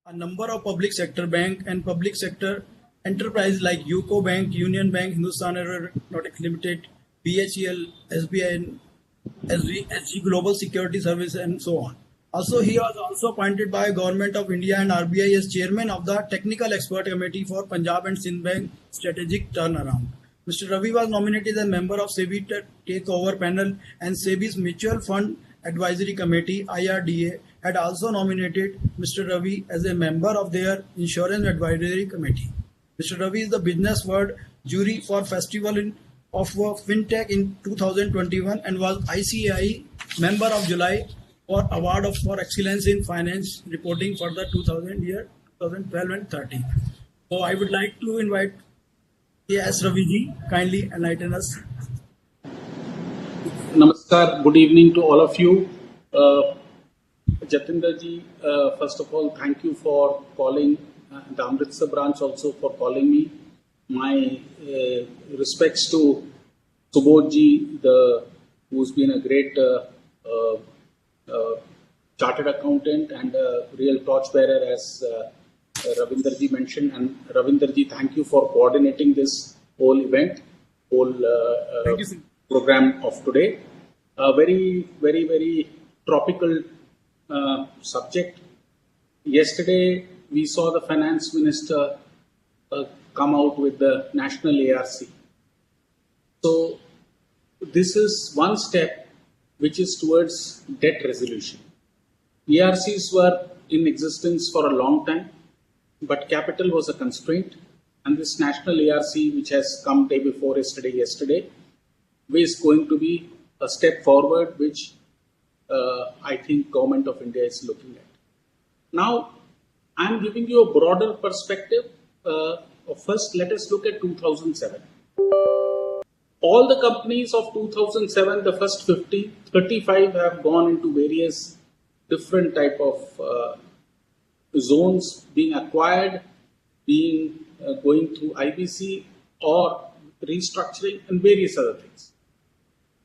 a number of public sector bank and public sector enterprise like UCO Bank, Union Bank, Hindustan Aeronautics Limited, BHEL, SBI, and SG Global Security Service, and so on. Also, he was also appointed by Government of India and RBI as chairman of the Technical Expert Committee for Punjab and Sindh Bank Strategic Turnaround. Mr. Ravi was nominated as a member of SEBI Takeover Panel, and SEBI's Mutual Fund Advisory Committee (IRDA) had also nominated Mr. Ravi as a member of their Insurance Advisory Committee. Mr. Ravi is the Business World Jury for Festival of FinTech in 2021 and was ICAI Member of July for Award for Excellence in Finance Reporting for the 2012 and 13. So I would like to invite Yes, Raviji, kindly enlighten us. Namaskar, good evening to all of you. Jatinder ji, first of all, thank you for calling, the Amritsar branch also for calling me. My respects to Subodh ji, who's been a great chartered accountant and a real torchbearer, as Ravinder ji mentioned. And Ravinder ji, thank you for coordinating this whole event, program of today. A very, very, very tropical subject. Yesterday, we saw the finance minister come out with the national ARC. So, this is one step which is towards debt resolution. ARCs were in existence for a long time, but capital was a constraint, and this national ARC, which has come day before yesterday, is going to be a step forward, which I think Government of India is looking at. Now, I am giving you a broader perspective. First, let us look at 2007. All the companies of 2007, the first 35 have gone into various different type of zones, being acquired, going through IBC or restructuring and various other things.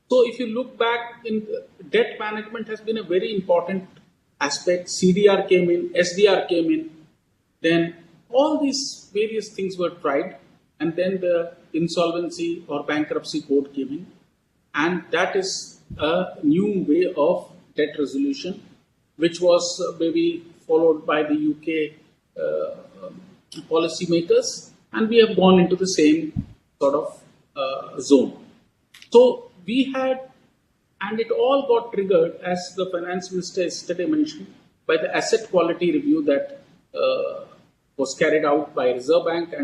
So if you look back, in debt management has been a very important aspect. CDR came in, SDR came in, then all these various things were tried, and then the insolvency or bankruptcy code came in, and that is a new way of debt resolution, which was maybe followed by the UK policymakers, and we have gone into the same sort of zone. So we had, and it all got triggered, as the finance minister yesterday mentioned, by the asset quality review that was carried out by Reserve Bank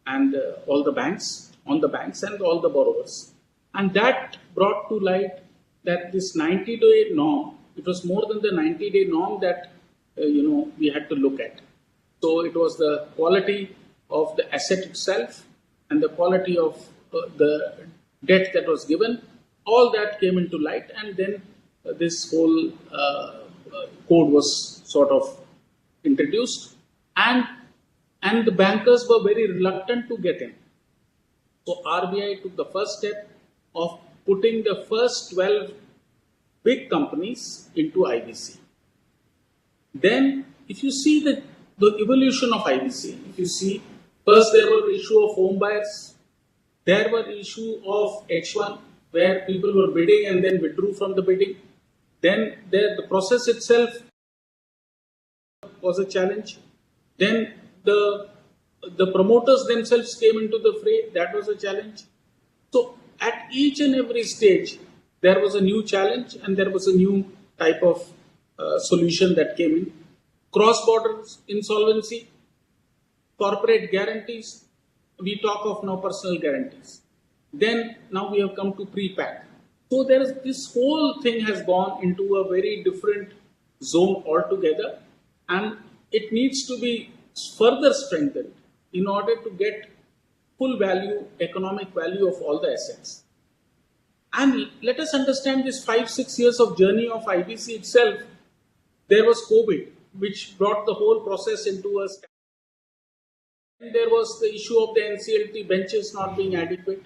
and all the banks, on the banks and all the borrowers. And that brought to light that this 90-day norm, it was more than the 90-day norm that we had to look at. So it was the quality of the asset itself and the quality of the debt that was given. All that came into light, and then this whole code was sort of introduced, and the bankers were very reluctant to get in. So RBI took the first step of putting the first 12 big companies into IBC. Then, if you see the evolution of IBC, if you see, first there were issue of home buyers, there were issue of H1, where people were bidding and then withdrew from the bidding. Then the process itself was a challenge. Then the promoters themselves came into the fray, that was a challenge. So at each and every stage, there was a new challenge and there was a new type of solution that came in. Cross-border insolvency, corporate guarantees, we talk of now personal guarantees. Then now we have come to pre-pack. So there is, this whole thing has gone into a very different zone altogether, and it needs to be further strengthened in order to get full value, economic value of all the assets. And let us understand this 5-6 years of journey of IBC itself. There was COVID, which brought the whole process into a stand. And there was the issue of the NCLT benches not being adequate.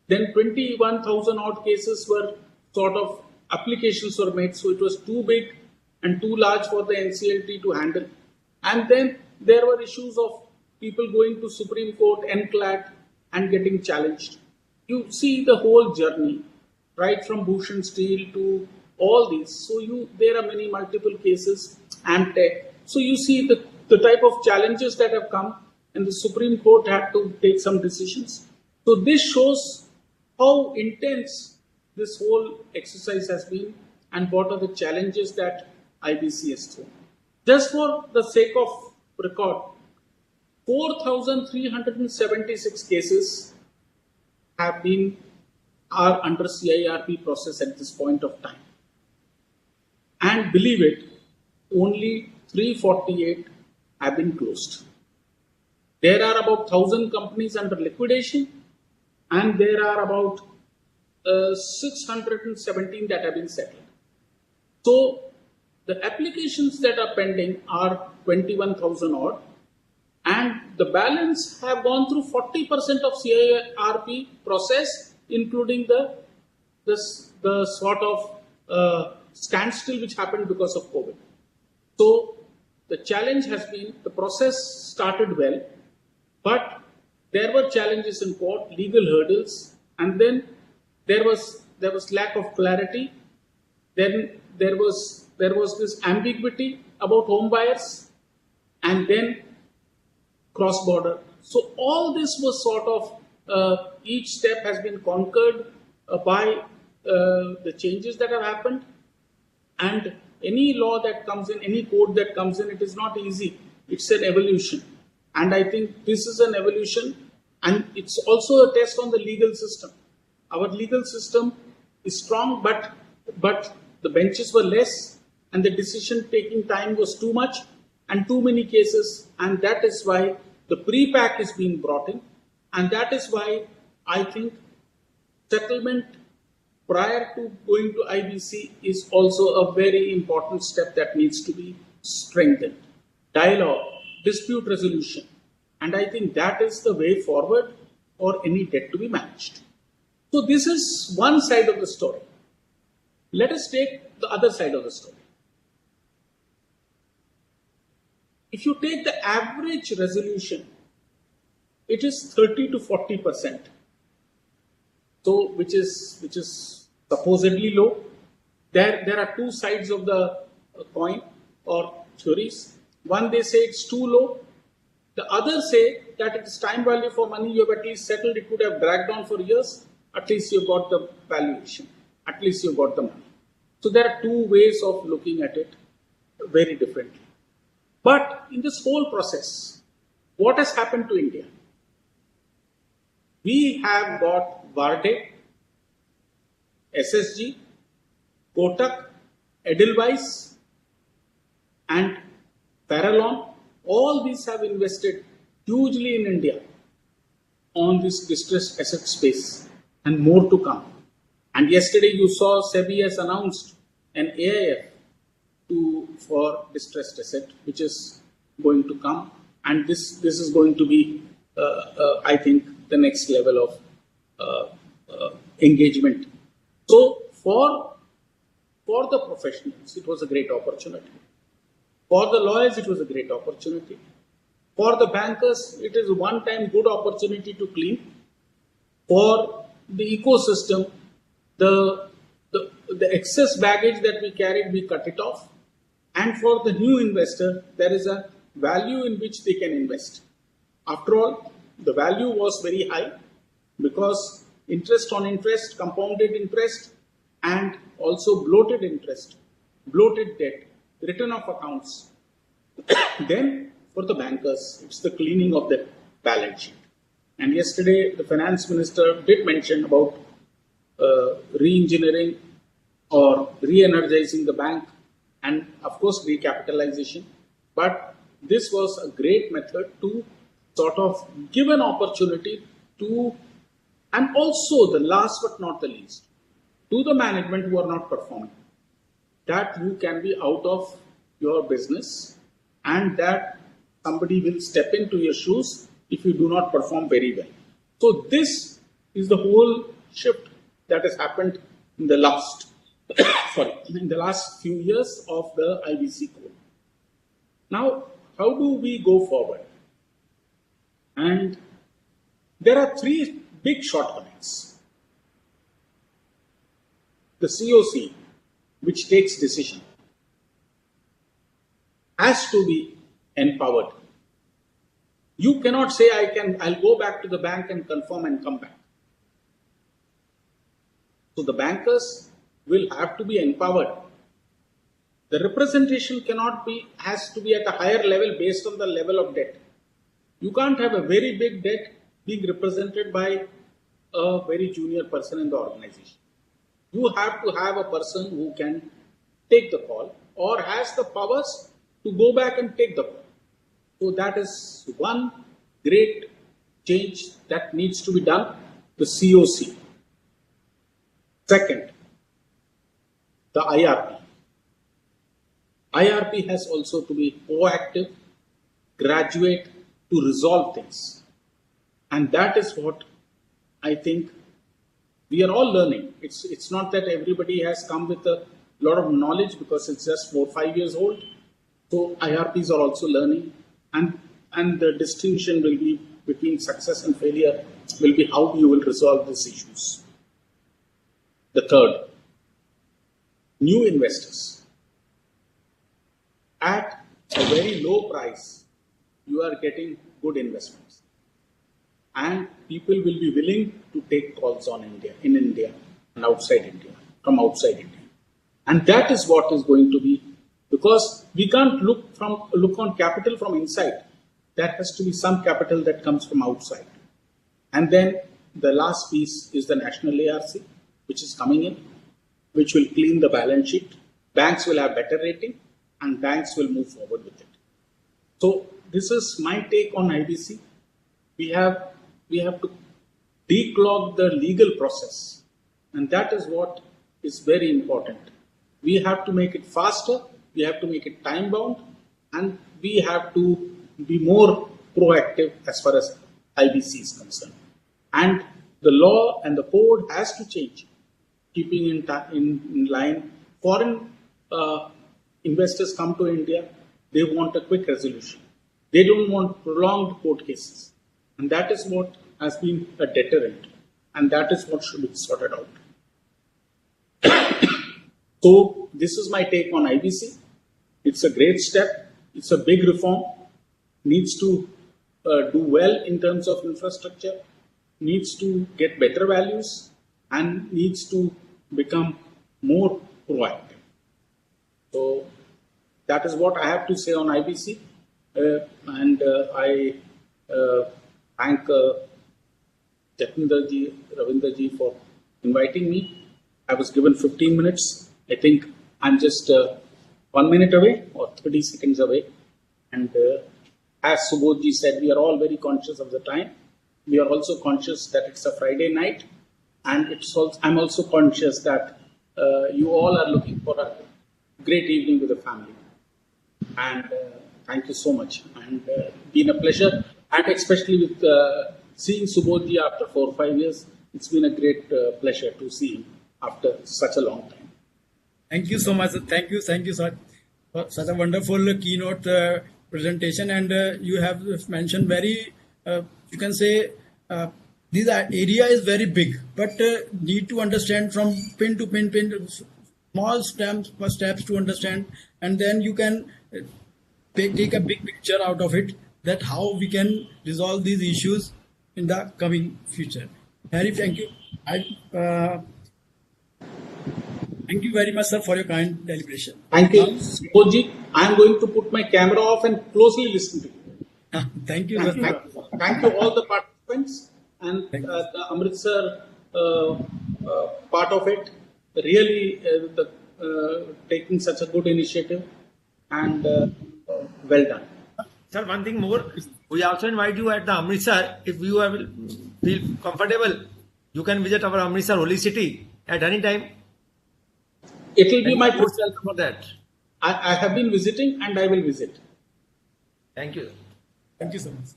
Then 21,000 odd cases were sort of, applications were made, so it was too big and too large for the NCLT to handle. And then there were issues of people going to Supreme Court, NCLAT, and getting challenged. You see the whole journey, right from Bhushan Steel to all these. So there are many multiple cases, Amtech. So you see the type of challenges that have come, and the Supreme Court had to take some decisions. So this shows how intense this whole exercise has been and what are the challenges that IBC has thrown. Just for the sake of record, 4,376 cases are under CIRP process at this point of time. And believe it, only 348 have been closed. There are about 1,000 companies under liquidation, and there are about 617 that have been settled. So the applications that are pending are 21,000 odd, and the balance have gone through 40% of CIRP process, including the sort of standstill which happened because of COVID. So the challenge has been, the process started well, but there were challenges in court, legal hurdles, and then there was lack of clarity. Then there was this ambiguity about home buyers, and then cross-border. So all this was sort of, each step has been conquered by the changes that have happened. And any law that comes in, any code that comes in, it is not easy. It's an evolution. And I think this is an evolution, and it's also a test on the legal system. Our legal system is strong, but the benches were less, and the decision-taking time was too much, and too many cases, and that is why the pre-pack is being brought in, and that is why I think settlement prior to going to IBC is also a very important step that needs to be strengthened. Dialogue, dispute resolution, and I think that is the way forward for any debt to be managed. So this is one side of the story. Let us take the other side of the story. If you take the average resolution, it is 30 to 40%. So which is supposedly low. There are two sides of the coin or theories. One, they say it's too low. The other say that it is time value for money. You have at least settled. It could have dragged on for years. At least you got the valuation. At least you got the money. So there are two ways of looking at it very differently. But in this whole process, what has happened to India? We have got Varde, SSG, Kotak, Edelweiss, and Farallon. All these have invested hugely in India on this distressed asset space, and more to come. And yesterday you saw SEBI has announced an AIF for distressed asset, which is going to come, and this is going to be, I think, the next level of engagement. So for the professionals, it was a great opportunity. For the lawyers, it was a great opportunity. For the bankers, it is a one-time good opportunity to clean. For the ecosystem, the excess baggage that we carried, we cut it off. And for the new investor, there is a value in which they can invest. After all, the value was very high because interest on interest, compounded interest, and also bloated interest, bloated debt, return of accounts. Then for the bankers, it's the cleaning of the balance sheet. And yesterday, the finance minister did mention about re-engineering or re-energizing the bank, and of course recapitalization. But this was a great method to sort of give an opportunity to, and also the last but not the least, to the management who are not performing, that you can be out of your business and that somebody will step into your shoes if you do not perform very well. So this is the whole shift that has happened in the last in the last few years of the IBC code. Now, how do we go forward? And there are three big shortcomings. The COC, which takes decision, has to be empowered. You cannot say, I'll go back to the bank and confirm and come back. So the bankers will have to be empowered. The representation has to be at a higher level based on the level of debt. You can't have a very big debt being represented by a very junior person in the organization. You have to have a person who can take the call or has the powers to go back and take the call. So that is one great change that needs to be done, the COC. Second, the IRP. IRP has also to be proactive, graduate to resolve things. And that is what I think we are all learning. It's not that everybody has come with a lot of knowledge because it's just 4 or 5 years old. So IRPs are also learning, and the distinction will be between success and failure will be how you will resolve these issues. The third, new investors. At a very low price, you are getting good investments. And people will be willing to take calls on India, in India and outside India, from outside India. And that is what is going to be, because we can't look on capital from inside. There has to be some capital that comes from outside. And then the last piece is the national ARC, which is coming in, which will clean the balance sheet. Banks will have better rating and banks will move forward with it. So this is my take on IBC. We have to declog the legal process, and that is what is very important. We have to make it faster, we have to make it time bound, and we have to be more proactive as far as IBC is concerned. And the law and the code has to change, keeping in line. Foreign investors come to India, they want a quick resolution. They don't want prolonged court cases. And that is what has been a deterrent. And that is what should be sorted out. So this is my take on IBC. It's a great step. It's a big reform. Needs to do well in terms of infrastructure. Needs to get better values. And needs to become more proactive. So that is what I have to say on IBC. I thank Jatinder ji, Ravinder ji for inviting me. I was given 15 minutes. I think I'm just 1 minute away or 30 seconds away. And as Subodh ji said, we are all very conscious of the time. We are also conscious that it's a Friday night. And I'm also conscious that you all are looking for a great evening with the family. And thank you so much. And been a pleasure. And especially with seeing Subodh ji after 4 or 5 years, it's been a great pleasure to see him after such a long time. Thank you so much. Thank you sir, for such a wonderful keynote presentation. And you have mentioned very, you can say, this area is very big, but need to understand from pin to pin, small steps to understand, and then you can take a big picture out of it, that how we can resolve these issues in the coming future. Harry, thank you. Thank you very much, sir, for your kind deliberation. Thank you, Subodh ji. I am going to put my camera off and closely listen to you. Thank you, sir. Thank you all the participants and the Amritsar part of it. Really, taking such a good initiative, and well done. Sir, one thing more. We also invite you at the Amritsar. If you feel comfortable, you can visit our Amritsar Holy City at any time. It will be my most welcome for that. I have been visiting and I will visit. Thank you. Thank you so much.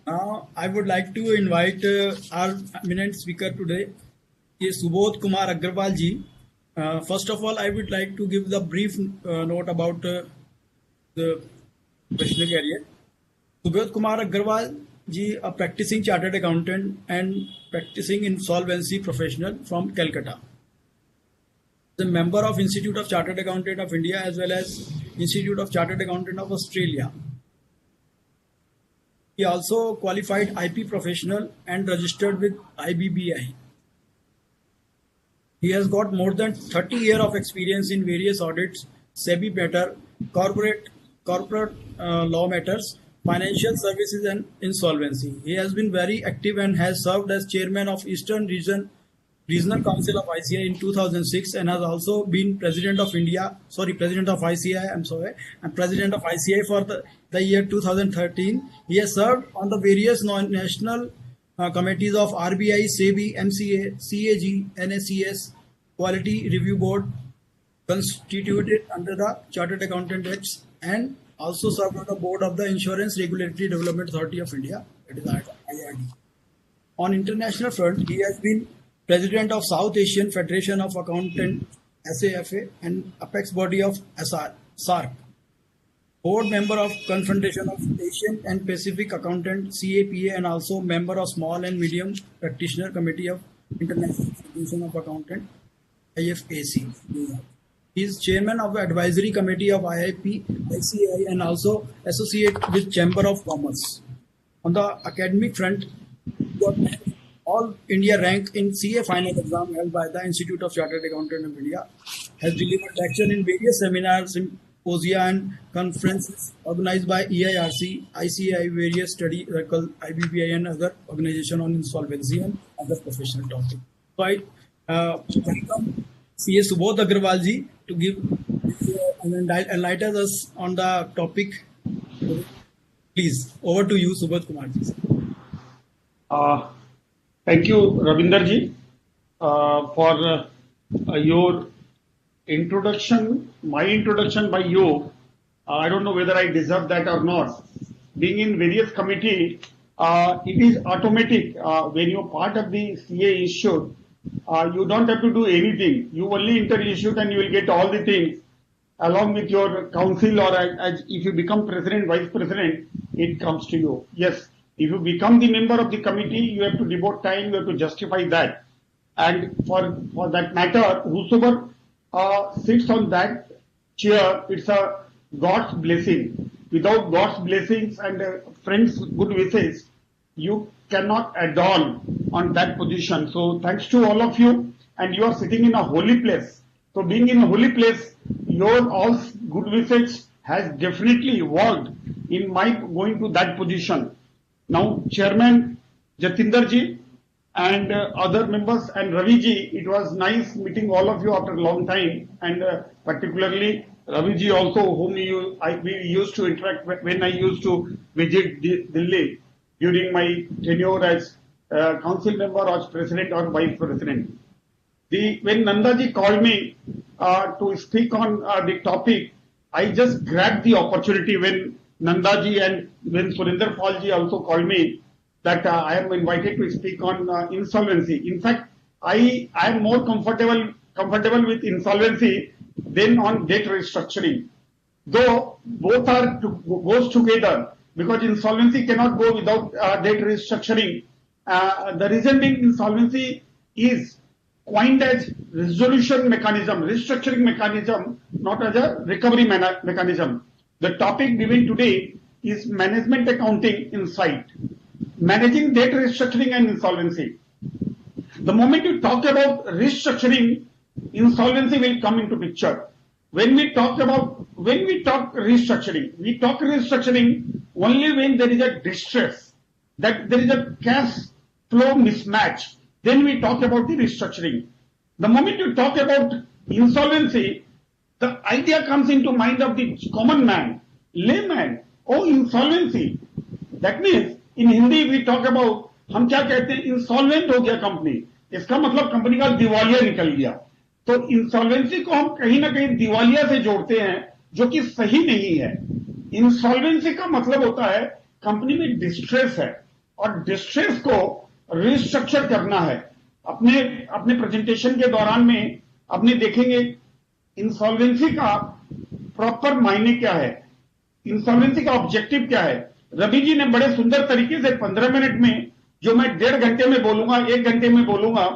Now, I would like to invite our eminent speaker today, is Subodh Kumar Agrawal ji. First of all, I would like to give the brief note about the professional career. Subodh Kumar Agarwal ji, a practicing chartered accountant and practicing insolvency professional from Calcutta. The member of Institute of Chartered Accountant of India as well as Institute of Chartered Accountant of Australia. He also qualified IP professional and registered with IBBI. He has got more than 30 years of experience in various audits, SEBI matter, corporate law matters, financial services and insolvency. He has been very active and has served as chairman of Eastern Regional Council of ICI in 2006 and has also been president of ICI, and president of ICI for the year 2013. He has served on the various national committees of RBI, SEBI, MCA, CAG, NSES, Quality Review Board, constituted under the Chartered Accountant Acts, and also served on the board of the Insurance Regulatory Development Authority of India, that is IRD. On international front, he has been president of South Asian Federation of Accountants, SAFA, and apex body of SARC. Board member of Confederation of Asian and Pacific Accountant, CAPA, and also member of Small and Medium Practitioner Committee of International Federation of Accountants, IFAC. He is chairman of the advisory committee of IIP, ICI, and also associate with Chamber of Commerce. On the academic front, got all India rank in CA final exam held by the Institute of Chartered Accountant of India, has delivered lecture in various seminars, symposia and conferences organized by EIRC, ICI, various study circle, IBBI and other organizations on insolvency and other professional topics. So I welcome CA Subodh Agarwal ji to give and enlighten us on the topic. Please, over to you, Subodh Kumar ji. Thank you, Ravinder ji, for your introduction. My introduction by you, I don't know whether I deserve that or not. Being in various committee, it is automatic. When you're part of the CA issue, you don't have to do anything. You only enter issue and you will get all the things along with your council, or as if you become president, vice president, it comes to you. Yes. If you become the member of the committee, you have to devote time, you have to justify that. And for that matter, whosoever sits on that chair, it's a God's blessing. Without God's blessings and friends' good wishes, you cannot add on that position. So thanks to all of you, and you are sitting in a holy place. So being in a holy place, your all good wishes has definitely worked in my going to that position. Now, Chairman Jatinder ji and other members and Ravi ji, it was nice meeting all of you after a long time, and particularly Ravi ji also, whom we used to interact when I used to visit Delhi during my tenure as council member or as president or vice president. When Nanda ji called me to speak on the topic, I just grabbed the opportunity when Nanda ji and when Surinder Paul ji also called me that I am invited to speak on insolvency. In fact, I am more comfortable with insolvency than on debt restructuring. Though both goes together, because insolvency cannot go without debt restructuring. The reason being, insolvency is coined as resolution mechanism, restructuring mechanism, not as a recovery mechanism. The topic given today is management accounting insight, managing debt restructuring and insolvency. The moment you talk about restructuring, insolvency will come into picture. When we talk restructuring, we talk restructuring only when there is a distress, that there is a cash flow mismatch. Then we talk about the restructuring. The moment you talk about insolvency, the idea comes into mind of the common man, layman. Oh, insolvency. That means in Hindi we talk about हम क्या कहते हैं, insolvent हो गया company, इसका मतलब company का दिवालिया निकल गया. तो इंसॉल्वेंसी को हम कहीं ना कहीं दिवालिया से जोड़ते हैं, जो कि सही नहीं है. इंसॉल्वेंसी का मतलब होता है कंपनी में डिस्ट्रेस है और डिस्ट्रेस को रिस्ट्रक्चर करना है. अपने प्रेजेंटेशन के दौरान में अपने देखेंगे इंसॉल्वेंसी का प्रॉपर मायने क्या है. इंसॉल्वेंसी का ऑब्जेक्टिव क्या है। रवि जी ने बड़े सुंदर तरीके से 15 मिनट में, जो मैं 1.5 घंटे में बोलूंगा 1 घंटे में बोलूंगा,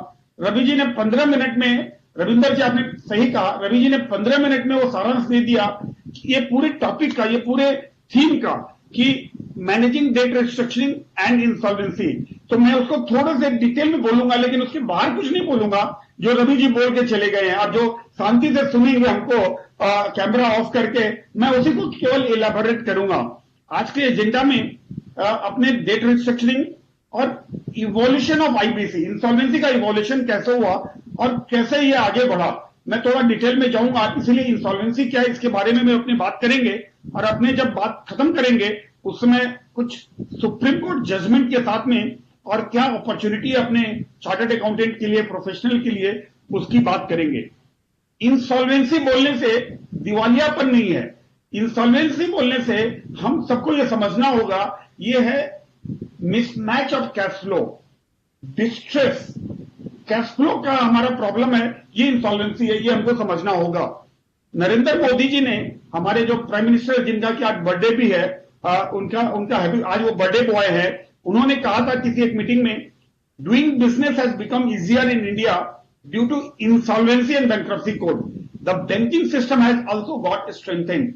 रवि जी ने 15 मिनट में, रविंदर जी आपने सही कहा, रवि जी ने 15 मिनट में वो सारांश दे दिया कि ये पूरे टॉपिक का, ये पूरे थीम का, कि managing debt restructuring and insolvency. तो मैं उसको थोड़ा से डिटेल में बोलूंगा, लेकिन उसके बाहर कुछ नहीं बोलूंगा जो रवि जी बोल के चले गए हैं, और जो शांति से सुनेंगे हमको कैमरा ऑफ करके, मैं उसी को केवल इलेबोरेट करूंगा। आज के एजेंडा में अपने डेट रिस्ट्रक्चरिंग और इवोल्यूशन ऑफ आईबीसी, इंसॉल्वेंसी का इवोल्यूशन कैसे हुआ और कैसे ये आगे बढ़ा, मैं थोड़ा डिटेल में जाऊंगा। इसलिए इंसॉल्वेंसी क्या है इसके बारे में अपनी बात करेंगे, और अपने जब बात खत्म करेंगे उसमें कुछ सुप्रीम कोर्ट जजमेंट के साथ में और क्या अपॉर्चुनिटी अपने चार्टर्ड अकाउंटेंट के लिए, प्रोफेशनल के लिए, उसकी बात करेंगे। इंसॉल्वेंसी बोलने से दिवालियापन नहीं है, इंसॉल्वेंसी बोलने से हम सबको यह समझना होगा, यह है mismatch of cash flow, distress, cash flow का हमारा प्रॉब्लम है, ये इंसॉल्वेंसी है, ये हमको समझना होगा। नरेंद्र मोदी जी ने, हमारे जो प्राइम मिनिस्टर जिनका कि आज बर्थडे भी है, उनका आज वो बर्थडे बॉय है, उन्होंने कहा था किसी एक मीटिंग में, doing business has become easier in India due to insolvency and bankruptcy code, the banking system has also got strengthened.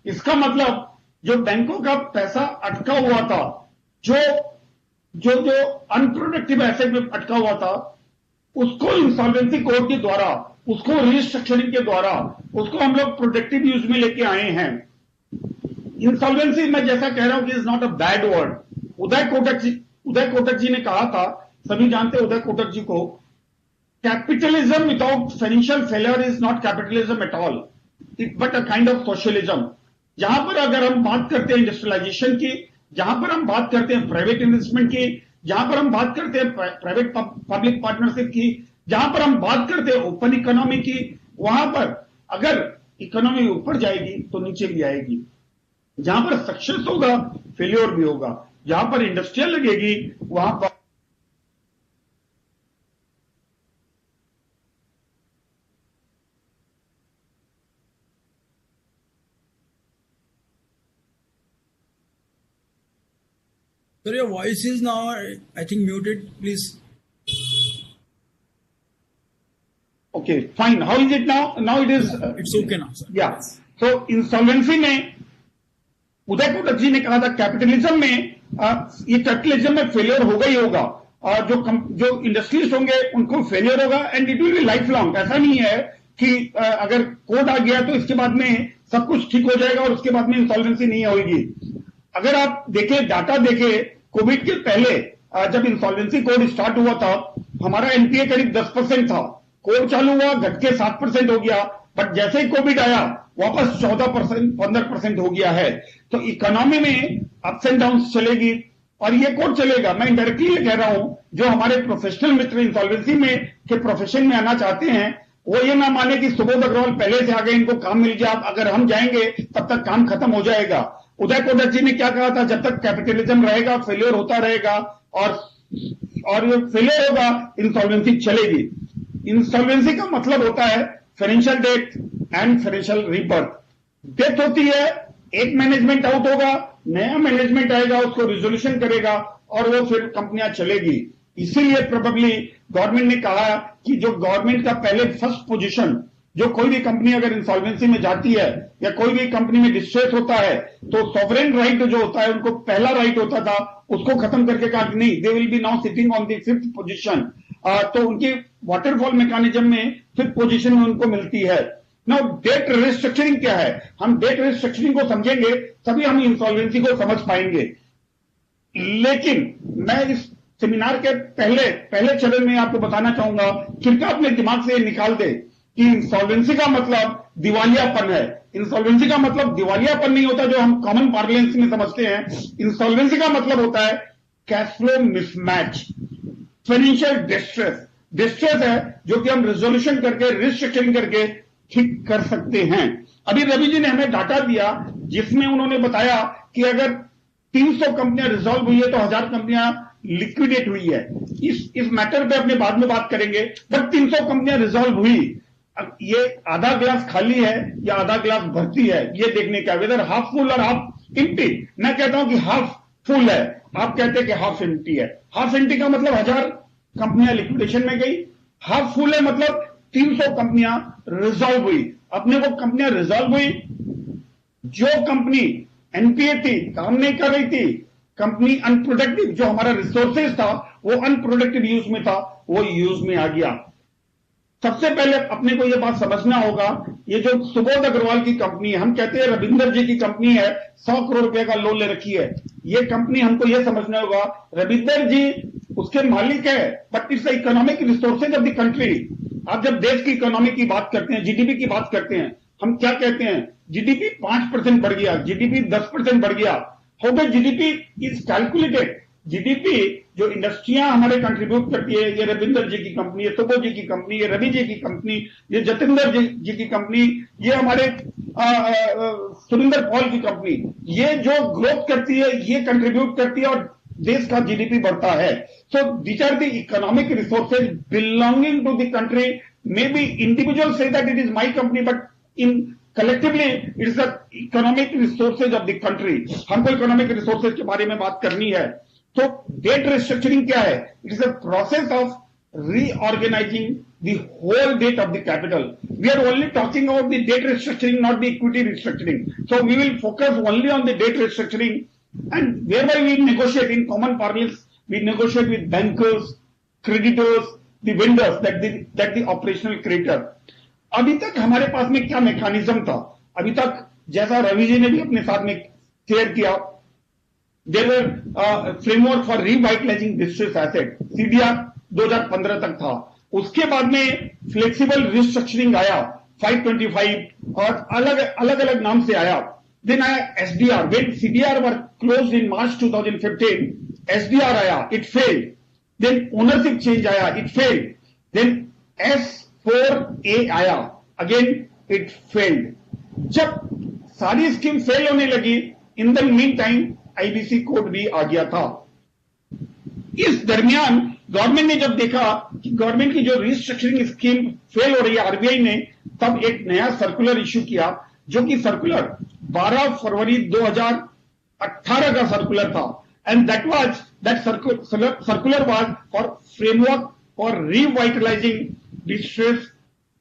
इसका मतलब जो बैंकों का पैसा अटका हुआ था, जो जो जो अनप्रोडक्टिव एसेट में अटका हुआ था, उसको इंसॉल्वेंसी कोड के द्वारा, उसको रिस्ट्रक्चरिंग के द्वारा, उसको हम लोग प्रोडक्टिव यूज में लेके आए हैं। इंसॉल्वेंसी मैं जैसा कह रहा हूं कि is not a bad word. Uday Kotak ji ने कहा था, सभी जानते उदय कोटक जी को, capitalism without financial failure is not capitalism at all, it but a kind of socialism. जहां पर अगर हम बात करते हैं इंडस्ट्रियलाइजेशन की, जहां पर हम बात करते हैं प्राइवेट इन्वेस्टमेंट की, जहां पर हम बात करते हैं प्राइवेट पब्लिक पार्टनरशिप की, जहां पर हम बात करते हैं ओपन इकोनॉमी की, वहां पर अगर इकोनॉमी ऊपर जाएगी तो नीचे भी आएगी। जहां पर सक्सेस होगा फेल्योर भी होगा, जहां पर इंडस्ट्रियल लगेगी वहां पर Sir, your voice is now, I think, muted. Please. Okay, fine. How is it now? Now it is. It's okay now, sir. Yeah. So insolvency में उदय कोटक जी ने कहा था कैपिटलिज्म में ये कैपिटलिज्म में फेलियर होगा ही होगा, और जो इंडस्ट्रियलिस्ट होंगे उनको फेलियर होगा, and it will be life long. ऐसा नहीं है कि अगर कोड आ गया तो इसके बाद में सब कुछ ठीक हो जाएगा और उसके बाद में इंसॉल्वेंसी नहीं होगी। अगर आप देखें, डाटा देखें, कोविड के पहले जब इंसॉल्वेंसी कोड स्टार्ट हुआ था, हमारा एनपीए करीब 10% था, कोड चालू हुआ घट के 7% हो गया, बट जैसे ही कोविड आया वापस 14% 15% हो गया है। तो इकोनॉमी में अप्स एंड डाउन चलेगी और ये कोड चलेगा। मैं इंडायरेक्टली ये कह रहा हूं, जो हमारे प्रोफेशनल मित्र इंसॉल्वेंसी में के प्रोफेशन में आना चाहते हैं, वो ये ना माने कि सुबोध अग्रवाल पहले से आ गए, इनको काम मिल गया, अगर हम जाएंगे तब तक काम खत्म हो जाएगा। उदय कोटक जी ने क्या कहा था, जब तक कैपिटलिज्म रहेगा फेलियर होता रहेगा, और ये फेलियर होगा इंसॉल्वेंसी चलेगी। इंसॉल्वेंसी का मतलब होता है financial debt and financial rebirth. Death होती है, एक मैनेजमेंट आउट होगा, नया मैनेजमेंट आएगा, उसको रिजोल्यूशन करेगा और वो फिर कंपनियां चलेगी। इसीलिए प्रोबेबली गवर्नमेंट ने कहा कि जो गवर्नमेंट का पहले फर्स्ट पोजीशन, जो कोई भी कंपनी अगर इंसॉल्वेंसी में जाती है या कोई भी कंपनी में डिस्ट्रेस होता है, तो सॉवरेन राइट जो होता है, उनको पहला राइट होता था, उसको खत्म करके कहा कि नहीं, they will be now sitting on the 5th position. तो उनकी वाटरफॉल मैकेनिज्म में 5th पोजीशन में उनको मिलती है। नाउ डेट रिस्ट्रक्चरिंग क्या है, हम डेट रिस्ट्रक्चरिंग को समझेंगे तभी हम इंसॉल्वेंसी को समझ पाएंगे। लेकिन मैं इस सेमिनार के पहले चरण में आपको बताना चाहूंगा, कृपया अपने दिमाग से निकाल दे कि इंसॉल्वेंसी का मतलब दिवालियापन है। इंसॉल्वेंसी का मतलब दिवालियापन नहीं होता जो हम कॉमन पार्लेंस में समझते हैं। इंसॉल्वेंसी का मतलब होता है cash flow mismatch, financial distress है जो कि हम रिजोल्यूशन करके, रिस्ट्रक्चरिंग करके ठीक कर सकते हैं। अभी रवि जी ने हमें डाटा दिया जिसमें उन्होंने बताया कि अगर 300 कंपनियां रिजॉल्व हुई है तो 1000 कंपनियां लिक्विडेट हुई है। इस मैटर पे अपने बाद में बात करेंगे, बट 300 कंपनियां रिजॉल्व हुई। अब ये आधा ग्लास खाली है या आधा ग्लास भर्ती है, ये देखने का, वेदर हाफ फुल और हाफ एम्प्टी। मैं कहता हूं कि हाफ फुल है, आप कहते हैं कि हाफ एम्प्टी है। हाफ एम्प्टी का मतलब 1000 कंपनियां लिक्विडेशन में गई, हाफ फुल है मतलब 300 कंपनियां रिजॉल्व हुई। अपने को कंपनियां रिजॉल्व हुई, जो कंपनी एनपीए थी, काम नहीं कर रही थी, कंपनी अनप्रोडक्टिव, जो हमारा रिसोर्सेज था वो अनप्रोडक्टिव यूज में था, वो यूज में आ गया। सबसे पहले अपने को यह बात समझना होगा, ये जो सुबोध अग्रवाल की कंपनी है, हम कहते हैं रविंदर जी की कंपनी है, 100 करोड़ रुपए का लोन ले रखी है। ये कंपनी हमको यह समझना होगा, रविंदर जी उसके मालिक है, but it's the economic resources of the country. आप जब देश की इकोनॉमी की बात करते हैं, जीडीपी की बात करते हैं, हम क्या कहते हैं, जीडीपी 5% बढ़ गया, जीडीपी 10% बढ़ गया। How the GDP is calculated? GDP जो इंडस्ट्रियां हमारे कंट्रीब्यूट करती है, ये रविंदर जी की कंपनी, ये सुबोध जी की कंपनी, ये रवि जी की कंपनी, ये जतिंदर जी की कंपनी, ये हमारे सुरेंद्र पॉल की कंपनी, ये जो ग्रोथ करती है ये कंट्रीब्यूट करती है और देश का जीडीपी बढ़ता है। So these are the economic resources belonging to the country. May be individual say that it is my company, but in collectively it's the economic resources of the country. हमको economic resources के बारे में बात करनी है। तो date restructuring क्या है? It is a process of reorganizing the whole debt of the capital. We are only talking about the debt restructuring, not the equity restructuring. So we will focus only on the debt restructuring, and whereby we negotiate in common parlance, we negotiate with bankers, creditors, the vendors, that the operational creditor. अभी तक हमारे पास में क्या mechanism था? अभी तक जैसा रवि जी ने भी अपने साथ में शेयर किया, there were framework for revitalizing distressed asset, CDR 2015 तक था। उसके बाद में फ्लेक्सिबल रिस्ट्रक्चरिंग आया 525 और अलग अलग नाम से आया। देन आया SDR, when CDR were closed in March 2015, SDR आया, it failed. Then ownership change आया, इट फेल्ड। देन S4A आया, अगेन इट फेल्ड। जब सारी स्कीम फेल होने लगी, in the mean time IBC code भी आ गया था। इस दरमियान गवर्नमेंट ने जब देखा कि गवर्नमेंट की जो रिस्ट्रक्चरिंग स्कीम फेल हो रही है, आरबीआई ने तब एक नया सर्कुलर इश्यू किया, जो कि सर्कुलर 12 फरवरी 2018 का सर्कुलर था। And that circular was for framework for revitalising distress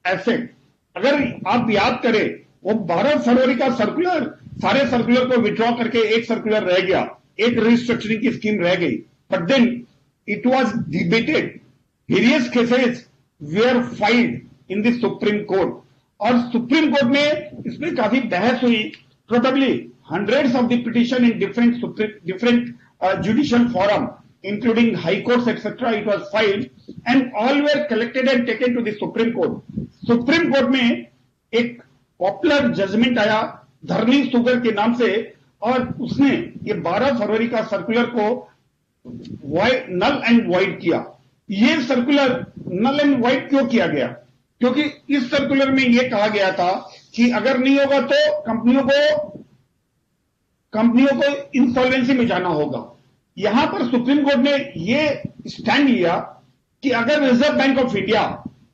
asset. अगर आप याद करें, वो 12 फरवरी का सर्कुलर, सारे सर्कुलर को विड्रॉ करके एक सर्कुलर रह गया, एक रिस्ट्रक्चरिंग की स्कीम रह गई। But then it was debated, various cases were filed in the Supreme Court, और सुप्रीम कोर्ट में इसमें काफी बहस हुई। Probably hundreds of the petition in different judicial forum, including high courts, etc. It was filed, and all were collected and taken to the Supreme Court. Supreme court में एक popular judgement आया धरनी sugar के नाम से, और उसने ये 12 फरवरी का सर्कुलर को नल एंड वाइड किया। ये सर्कुलर नल एंड वाइड क्यों किया गया? क्योंकि इस सर्कुलर में यह कहा गया था कि अगर नहीं होगा तो कंपनियों को इंसॉल्वेंसी में जाना होगा। यहां पर सुप्रीम कोर्ट ने यह स्टैंड लिया कि अगर reserve bank of India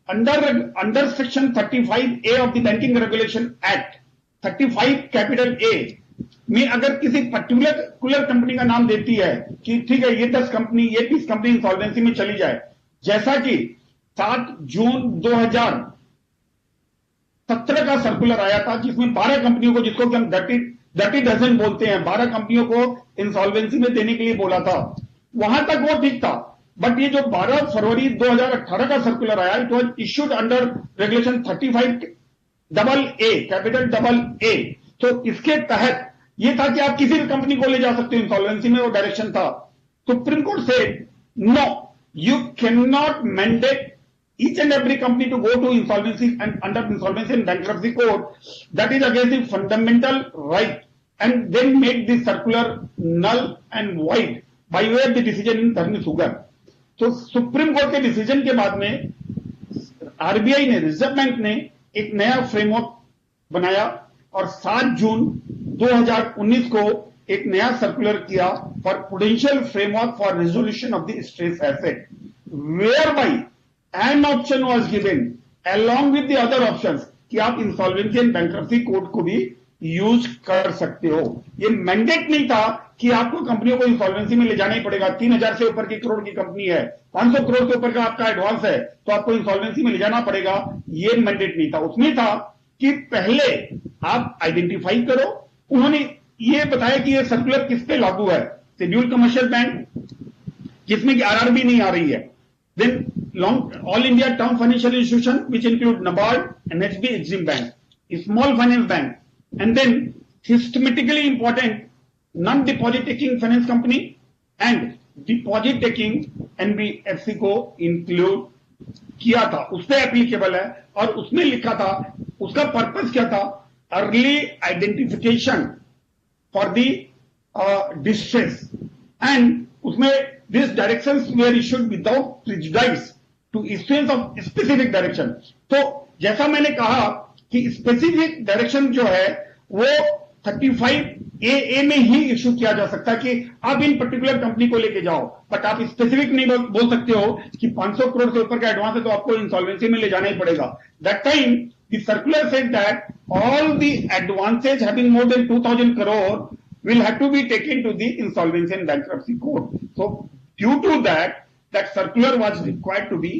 under section 35A of the banking regulation act, 35 capital A में अगर किसी पर्टिकुलर कंपनी का नाम देती है कि ठीक है, ये 10 कंपनी, ये 20 कंपनी इंसॉल्वेंसी में चली जाए, जैसा कि 7 जून 2017 का सर्कुलर आया था, जिसमें 12 कंपनियों को, जिसको कि हम डर्टी डजन बोलते हैं, 12 कंपनियों को इंसॉल्वेंसी में देने के लिए बोला था। वहां तक वो ठीक था, बट ये जो 12 फरवरी 2018 का सर्कुलर आया, it was issued under regulation 35AA, capital AA। तो इसके तहत ये था कि आप किसी भी कंपनी को ले जा सकते हो इंसॉल्वेंसी में, वो डायरेक्शन था। सुप्रीम कोर्ट से no, you can not mandate each and every company to go to insolvency and under insolvency and bankruptcy code. That is against the fundamental right, and then make the circular null and void by way of the decision in Dharni Sugar. तो supreme court के decision के बाद में RBI ने, reserve bank ने एक नया framework बनाया और 7 जून 2019 को एक नया सर्कुलर किया for prudential framework for resolution of the stress asset, where by an option was given along with the other options कि आप इंसॉल्वेंसी एंड बैंक्रप्सी कोड को भी यूज कर सकते हो। ये मैंडेट नहीं था कि आपको कंपनियों को इंसॉल्वेंसी में ले जाना ही पड़ेगा। 3,000 से ऊपर की करोड़ की कंपनी है, 500 करोड़ से ऊपर का आपका एडवांस है, तो आपको इंसॉल्वेंसी में ले जाना पड़ेगा, ये मैंडेट नहीं था। उसमें था कि पहले आप आइडेंटिफाई करो। उन्होंने ये बताया कि ये सर्कुलर किस पे लागू है, शेड्यूल कमर्शियल बैंक जिसमें कि आरआरबी नहीं आ रही है, then all India term financial institution which include NABARD, NHB, EXIM bank, small finance bank, and then systematically important non-deposit taking finance company and deposit taking NBFC को include किया था, उस पर एप्लीकेबल है। और उसमें लिखा था, उसका पर्पस क्या था, early identification for the distress, and उसमें this directions were issued without prejudice to issuance of specific direction. तो जैसा मैंने कहा कि स्पेसिफिक डायरेक्शन जो है वो 35AA में ही इश्यू किया जा सकता है कि आप इन पर्टिकुलर कंपनी को लेके जाओ, बट आप स्पेसिफिक नहीं बोल सकते हो कि 500 करोड़ से ऊपर का एडवांस है तो आपको इंसॉल्वेंसी में ले जाना ही पड़ेगा। That time the circular said that all the advances having more than 2,000 crore will have to be taken to the insolvency and bankruptcy court. So due to that, that circular was required to be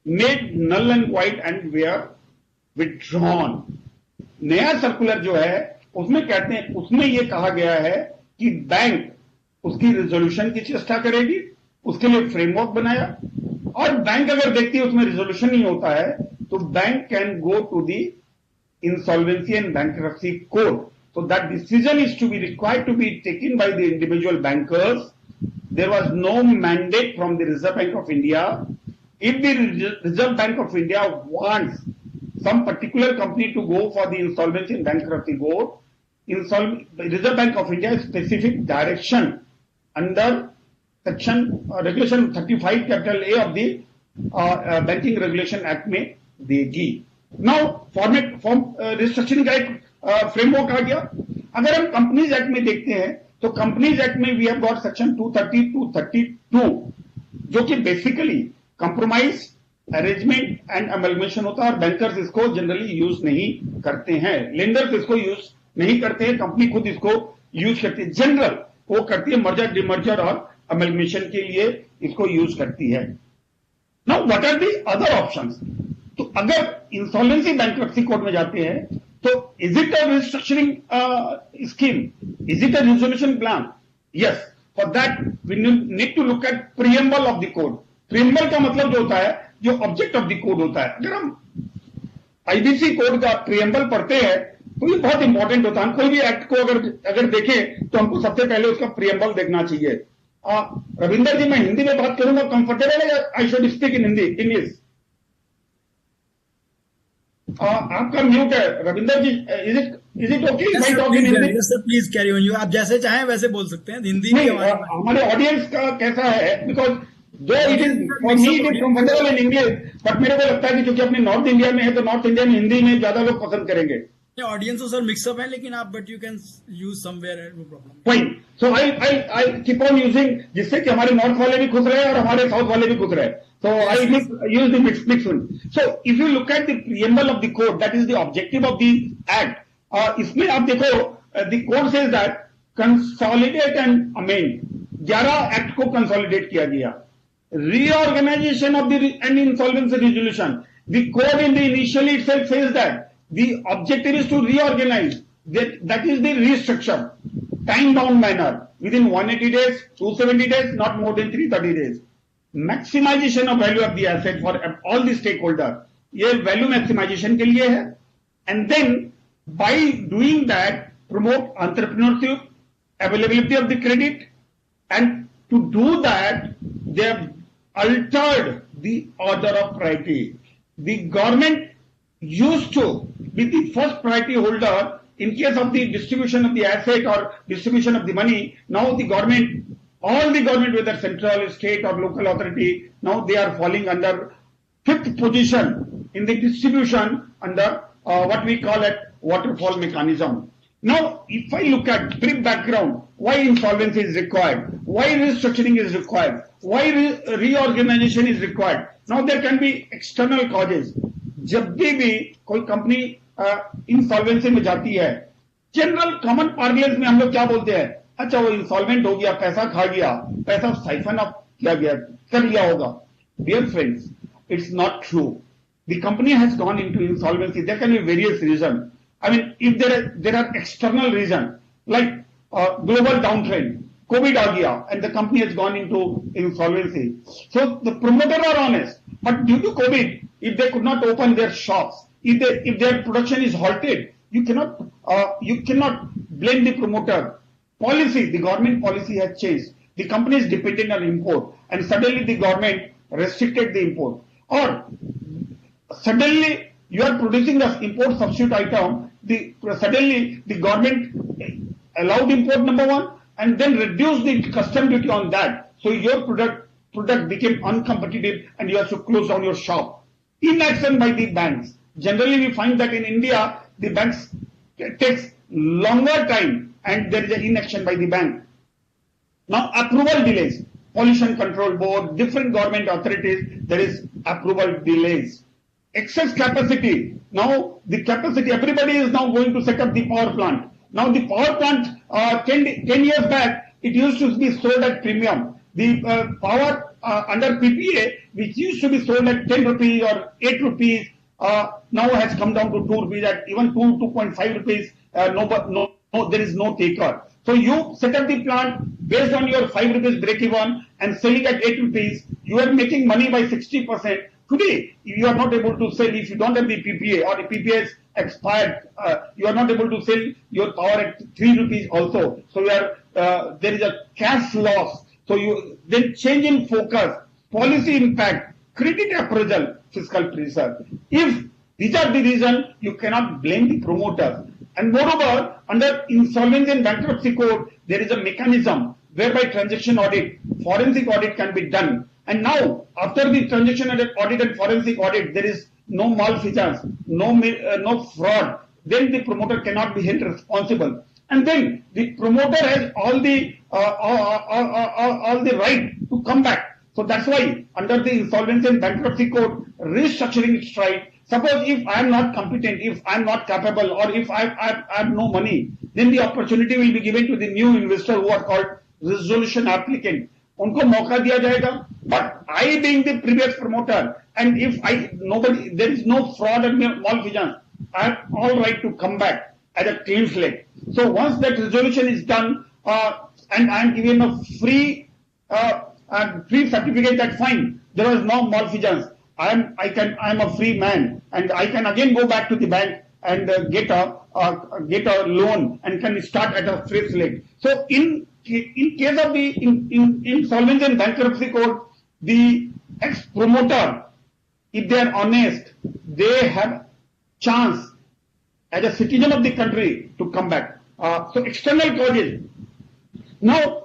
made null and void and were withdrawn. नया circular जो है उसमें कहते हैं, उसमें यह कहा गया है कि बैंक उसकी रिजोल्यूशन की चेष्टा करेगी, उसके लिए फ्रेमवर्क बनाया, और बैंक अगर देखती है उसमें रिजोल्यूशन नहीं होता है तो bank can go to the insolvency and bankruptcy court. So that decision is to be required to be taken by the individual bankers. There was no mandate from the Reserve Bank of India. If the Reserve Bank of India wants some particular company to go for the insolvency and bankruptcy court, Reserve Bank of India specific direction under section regulation 35 capital A of the Banking Regulation Act में देगी. Now form restructuring का एक framework आ गया. अगर हम companies act में देखते हैं तो कंपनीज एक्ट में we have got section 230 to 32 जो कि basically compromise, arrangement and amalgamation होता है, और बैंकर्स इसको जनरली यूज नहीं करते हैं, लेंडर्स इसको यूज नहीं करते हैं, कंपनी खुद इसको यूज करती है. जनरल वो करती है मर्जर, डिमर्जर और अमलमेशन के लिए इसको यूज करती है. Now what are the other options? तो अगर इंसॉल्वेंसी बैंक्रप्सी कोर्ट में जाते हैं तो is it a restructuring scheme? Is it a resolution plan? Yes. For that we need to look at preamble of the code. Preamble का मतलब जो होता है, जो object of the code होता है. अगर हम IBC कोड का preamble पढ़ते हैं तो ये बहुत इंपॉर्टेंट होता है. हम कोई भी एक्ट को अगर देखें तो हमको सबसे पहले उसका preamble देखना चाहिए. रविंदर जी, मैं हिंदी में बात करूंगा, कंफर्टेबल है या I should speak in Hindi, English? आपका म्यूट है Ravinder ji. Is it okay if I talk in Hindi? Yes sir, please carry on. आप जैसे चाहें वैसे बोल सकते हैं. हिंदी नहीं, हमारे ऑडियंस का कैसा है, बिकॉज दो it is for me it is comfortable in English, but मेरे को लगता है कि क्योंकि अपने नॉर्थ इंडिया में है तो नॉर्थ इंडिया में हिंदी में ज्यादा लोग पसंद करेंगे. ऑडियंस तो सर मिक्सअप है, लेकिन आप but you can use somewhere, no problem. Fine. So I keep on using, जिससे कि हमारे नॉर्थ वाले भी खुश रहे और हमारे साउथ वाले भी खुश रहे. So I use the mixed one. So if you look at the preamble of the code, that is the objective of the act. इसमें आप देखो, the code says that consolidate and amend. 11 act को consolidate किया गया. Reorganization of the and insolvency resolution. The code in the initially itself says that the objective is to reorganize. That is the restructure. Time bound manner within 180 days, 270 days, not more than 330 days. Maximization of value of the asset for all the stake holder, ये value maximization के लिए है. And then by doing that promote entrepreneurship, availability of the credit, and to do that they have altered the order of priority. The government used to be the first priority holder in case of the distribution of the asset or distribution of the money. Now the government, all the government, whether central, state or local authority, now they are falling under 5th position in the distribution under what we call it waterfall mechanism. Now if I look at brief background, why insolvency is required, why restructuring is required, why reorganization is required. Now there can be external causes. जब भी कोई company insolvency में जाती है, general common parlance में हम लोग क्या बोलते हैं, अच्छा वो इंसॉल्वेंट हो गया, पैसा खा गया, पैसा साइफन अप किया गया, कर लिया होगा. Dear friends, it's not true. The company has gone into insolvency. There can be various reasons. I mean, if there are external reasons like global downtrend, COVID aa gaya, and the company has gone into insolvency. So the promoters are honest. But due to COVID, if they could not open their shops, if their production is halted, you cannot blame the promoter. Policy, the government policy has changed. The company is dependent on import, and suddenly the government restricted the import. Or suddenly you are producing the import substitute item, suddenly the government allowed import, number one, and then reduced the custom duty on that. So your product became uncompetitive and you have to close down your shop. Inaction by the banks. Generally we find that in India, the banks takes longer time and there is an inaction by the bank. Now approval delays. Pollution Control Board, different government authorities, there is approval delays. Excess capacity. Now the capacity, everybody is now going to set up the power plant. Now the power plant, 10 years back, it used to be sold at premium. The power under PPA, which used to be sold at 10 rupees or 8 rupees, now has come down to 2 rupees, at even 2.5 rupees, no, there is no taker. So you set up the plant based on your 5 rupees break even and selling at 8 rupees, you are making money by 60%. Today, if you are not able to sell, if you don't have the PPA or the PPA is expired, you are not able to sell your power at 3 rupees also. So there is a cash loss. So you then change in focus, policy impact, credit appraisal, fiscal pressure. If these are the reasons, you cannot blame the promoters. And moreover, under Insolvency and Bankruptcy Code, there is a mechanism whereby transaction audit, forensic audit can be done. And now, after the transaction audit and forensic audit, there is no malfeasance, no fraud. Then the promoter cannot be held responsible. And then the promoter has all the right to come back. So that's why under the Insolvency and Bankruptcy Code, restructuring is right. Suppose if I am not competent, if I am not capable, or if I have no money, then the opportunity will be given to the new investor who are called resolution applicant. उनको मौका दिया जाएगा. But I being the previous promoter, and if there is no fraud and malfeasance, I have all right to come back as a clean slate. So once that resolution is done, and I am given a free certificate that fine, there was no malfeasance. I am a free man, and I can again go back to the bank and get a loan and can start at a fresh slate. So in case of the Insolvency and Bankruptcy Code, the ex-promoter, if they are honest, they have chance as a citizen of the country to come back. So external causes. Now,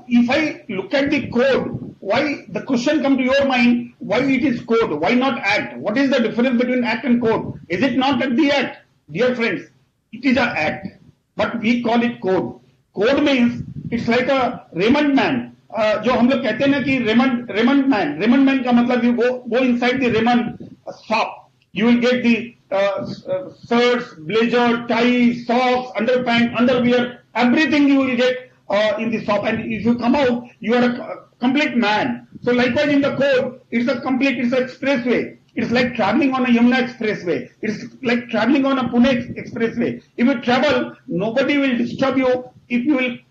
if I look at the code, why the question come to your mind, why it is code, why not act? What is the difference between act and code? Is it not the act? Dear friends, it is an act, but we call it code. Code means it's like a Raymond man. जो हम लोग कहते हैं ना कि Raymond man का मतलब you go inside the Raymond shop. You will get the shirts, blazer, tie, socks, underpants, underwear, everything you will get in the shop. And if you come out, you are a complete man. So likewise in the code, it's an expressway. It's like traveling on a Yamuna expressway. It's like traveling on a Pune expressway. If you travel, nobody will disturb you. If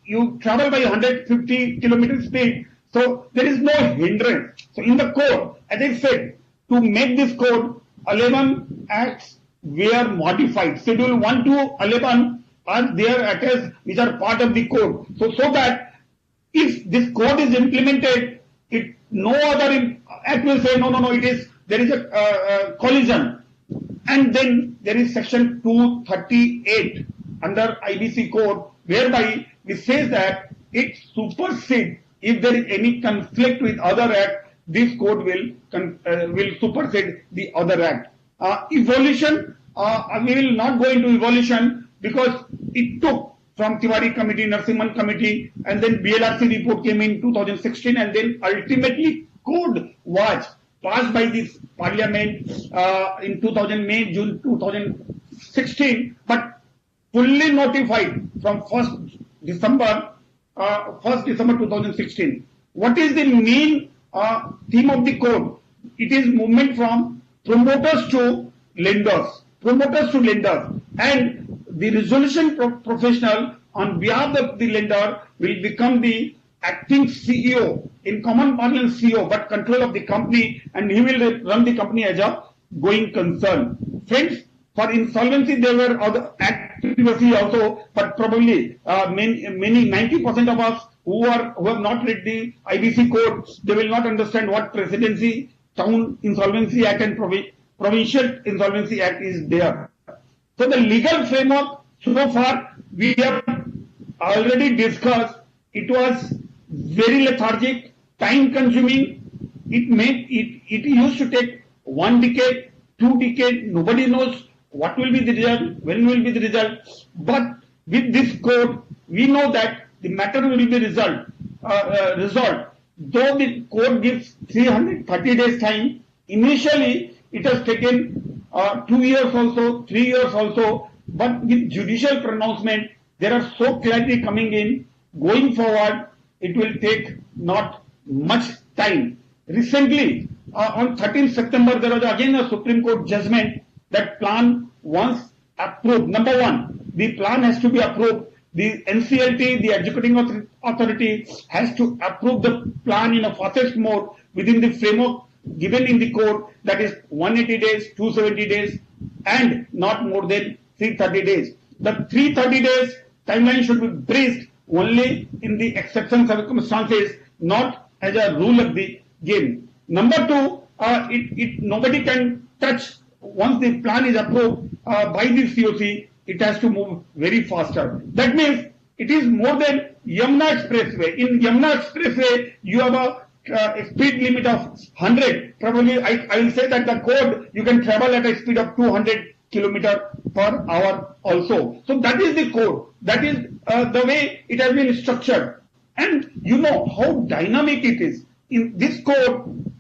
you travel by 150 kilometer speed, so there is no hindrance. So in the code, as I said, to make this code, 11 acts were modified. Schedule 1 to 11 are there attached, which are part of the code. So that if this code is implemented, no other act will say, no, there is a collision. And then there is section 238 under IBC code, whereby it says that it supersedes if there is any conflict with other act, this code will supersede the other act. Evolution, we will not go into evolution because it took from Tiwari Committee, Narasimhan Committee, and then BLRC report came in 2016, and then ultimately code was passed by this parliament in June 2017. 2016, but fully notified from 1st December 2016. What is the main theme of the code? It is movement from promoters to lenders, and the resolution professional on behalf of the lender will become the acting CEO, in common parlance CEO, but control of the company, and he will run the company as a going concern. Friends, for insolvency there were other activities also, but probably many 90% of us who have not read the IBC code, they will not understand what Presidency, Town Insolvency Act and Provincial Insolvency Act is there. So the legal framework so far we have already discussed. It was very lethargic, time consuming. It used to take 1 decade, 2 decades. Nobody knows what will be the result, when will be the result. But with this code, we know that the matter will be resolved. Though the code gives 330 days time, initially it has taken 2 years also, 3 years also. But with judicial pronouncement, there are so clarity coming in. Going forward, it will take not much time. Recently, on 13th September, there was again a Supreme Court judgment that plan once approved. Number one, the plan has to be approved. The NCLT, the executing authority, has to approve the plan in a fastest mode within the framework given in the code, that is 180 days, 270 days, and not more than 330 days. The 330 days timeline should be breached only in the exception circumstances, not as a rule of the game. Number two, nobody can touch once the plan is approved by the COC. It has to move very faster. That means it is more than Yamuna Expressway. In Yamuna Expressway, you have a speed limit of 100. Probably I will say that the code you can travel at a speed of 200 km per hour also. So that is the code. That is the way it has been structured. And you know how dynamic it is. In this code,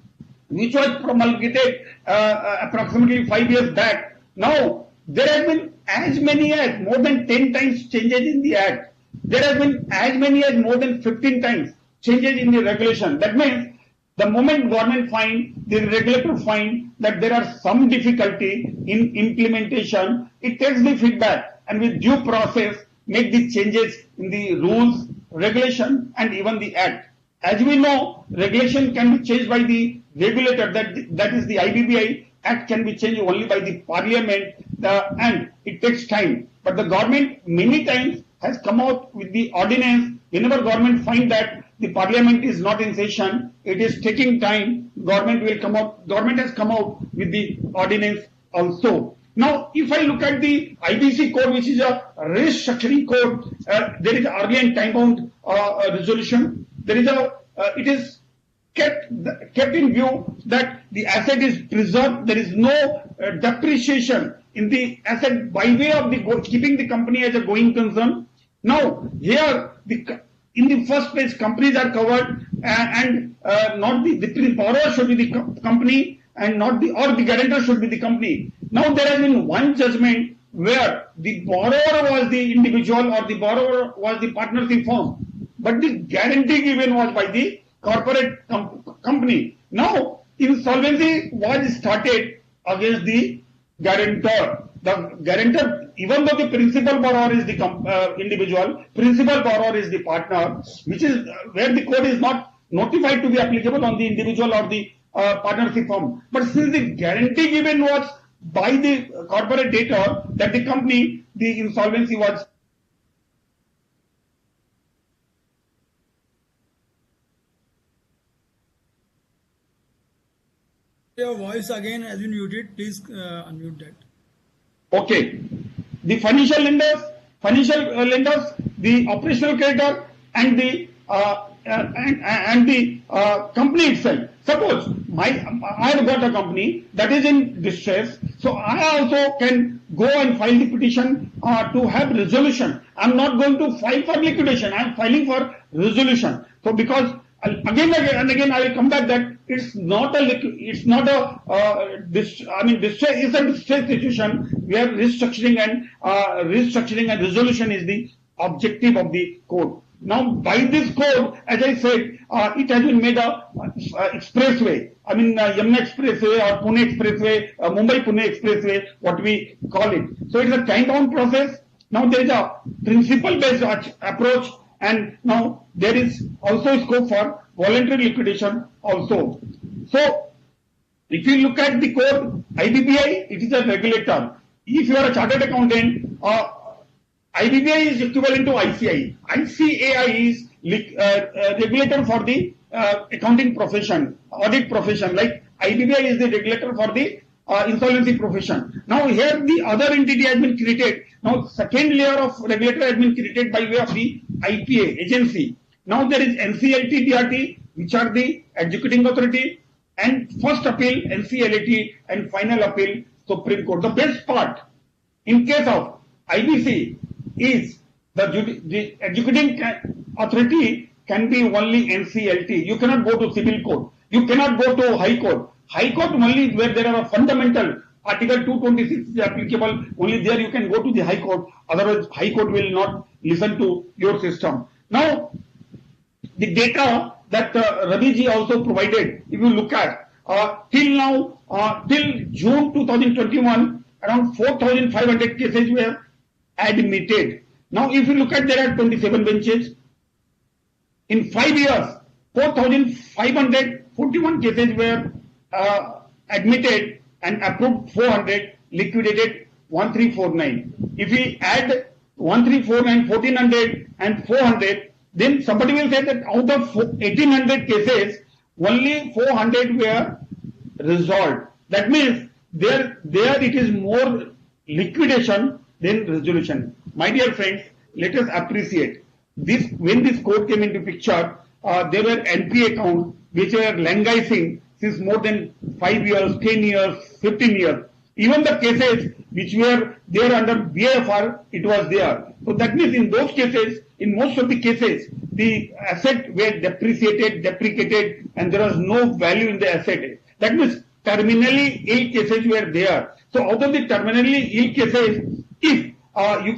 which was promulgated approximately 5 years back, now there has been as many as more than 10 times changes in the act. There has been as many as more than 15 times changes in the regulation. That means the moment government find, the regulator find that there are some difficulty in implementation, it takes the feedback and with due process make the changes in the rules, regulation and even the act. As we know, regulation can be changed by the regulator, that is the IBBI. Act can be changed only by the parliament and it takes time. But the government many times has come out with the ordinance. Whenever government find that the parliament is not in session, it is taking time, government has come out with the ordinance also. Now, if I look at the IBC code, which is a restructuring code, there is early and time-bound resolution. There is it is kept in view that the asset is preserved. There is no depreciation in the asset by way of keeping the company as a going concern. Now, here in the first place, companies are covered, and not the borrower should be the company, and not the guarantor should be the company. Now there has been one judgment where the borrower was the individual or the borrower was the partnership firm, but the guarantee given was by the corporate company. Now insolvency was started against the guarantor. The guarantor, even though the principal borrower is the individual, principal borrower is the partner, which is where the code is not notified to be applicable on the individual or the partnership firm. But since the guarantee given was by the corporate debtor that the company, the insolvency was. Your voice again has been muted. Please unmute that. Okay. The financial lenders, the operational creditor, and the company itself. Suppose I have got a company that is in distress, so I also can go and file the petition to have resolution. I am not going to file for liquidation. I am filing for resolution. So because again, I will come back that it's not a distress is a distress situation where restructuring and resolution is the objective of the code. Now, by this code, as I said, it has been made a expressway. Yamuna Expressway or Pune Expressway, Mumbai Pune Expressway, what we call it. So it's a time-bound process. Now there is a principle-based approach, and now there is also scope for voluntary liquidation also. So, if you look at the code, IBPI, it is a regulator. If you are a chartered accountant, IBPI is equivalent to ICAI. ICAI is regulator for the accounting profession, audit profession. Like IBPI is the regulator for the insolvency profession. Now here the other entity has been created. Now second layer of regulator has been created by way of the IPA agency. Now there is NCLT, DRT, which are the executing authority, and first appeal NCLT, and final appeal Supreme Court. The best part in case of IBC is the executing authority can be only NCLT. You cannot go to civil court. You cannot go to high court. High court only where there are a fundamental Article 226 is applicable. Only there you can go to the high court. Otherwise, high court will not listen to your system. Now, the data that Ravi ji also provided, if you look at till now, till June 2021, around 4,500 cases were admitted. Now, if you look at, there are 27 benches. In 5 years, 4,541 cases were admitted and approved 400, liquidated 1349. If we add 1349, 1400 and 400, then somebody will say that out of 1800 cases, only 400 were resolved. That means there it is more liquidation than resolution. My dear friends, let us appreciate this. When this code came into picture, there were NPA accounts which were languishing since more than 5 years, 10 years, 15 years. Even the cases which were there under BFR, it was there. So that means in those cases, in most of the cases, the asset were deprecated, and there was no value in the asset. That means terminally ill cases were there. So out of the terminally ill cases, if you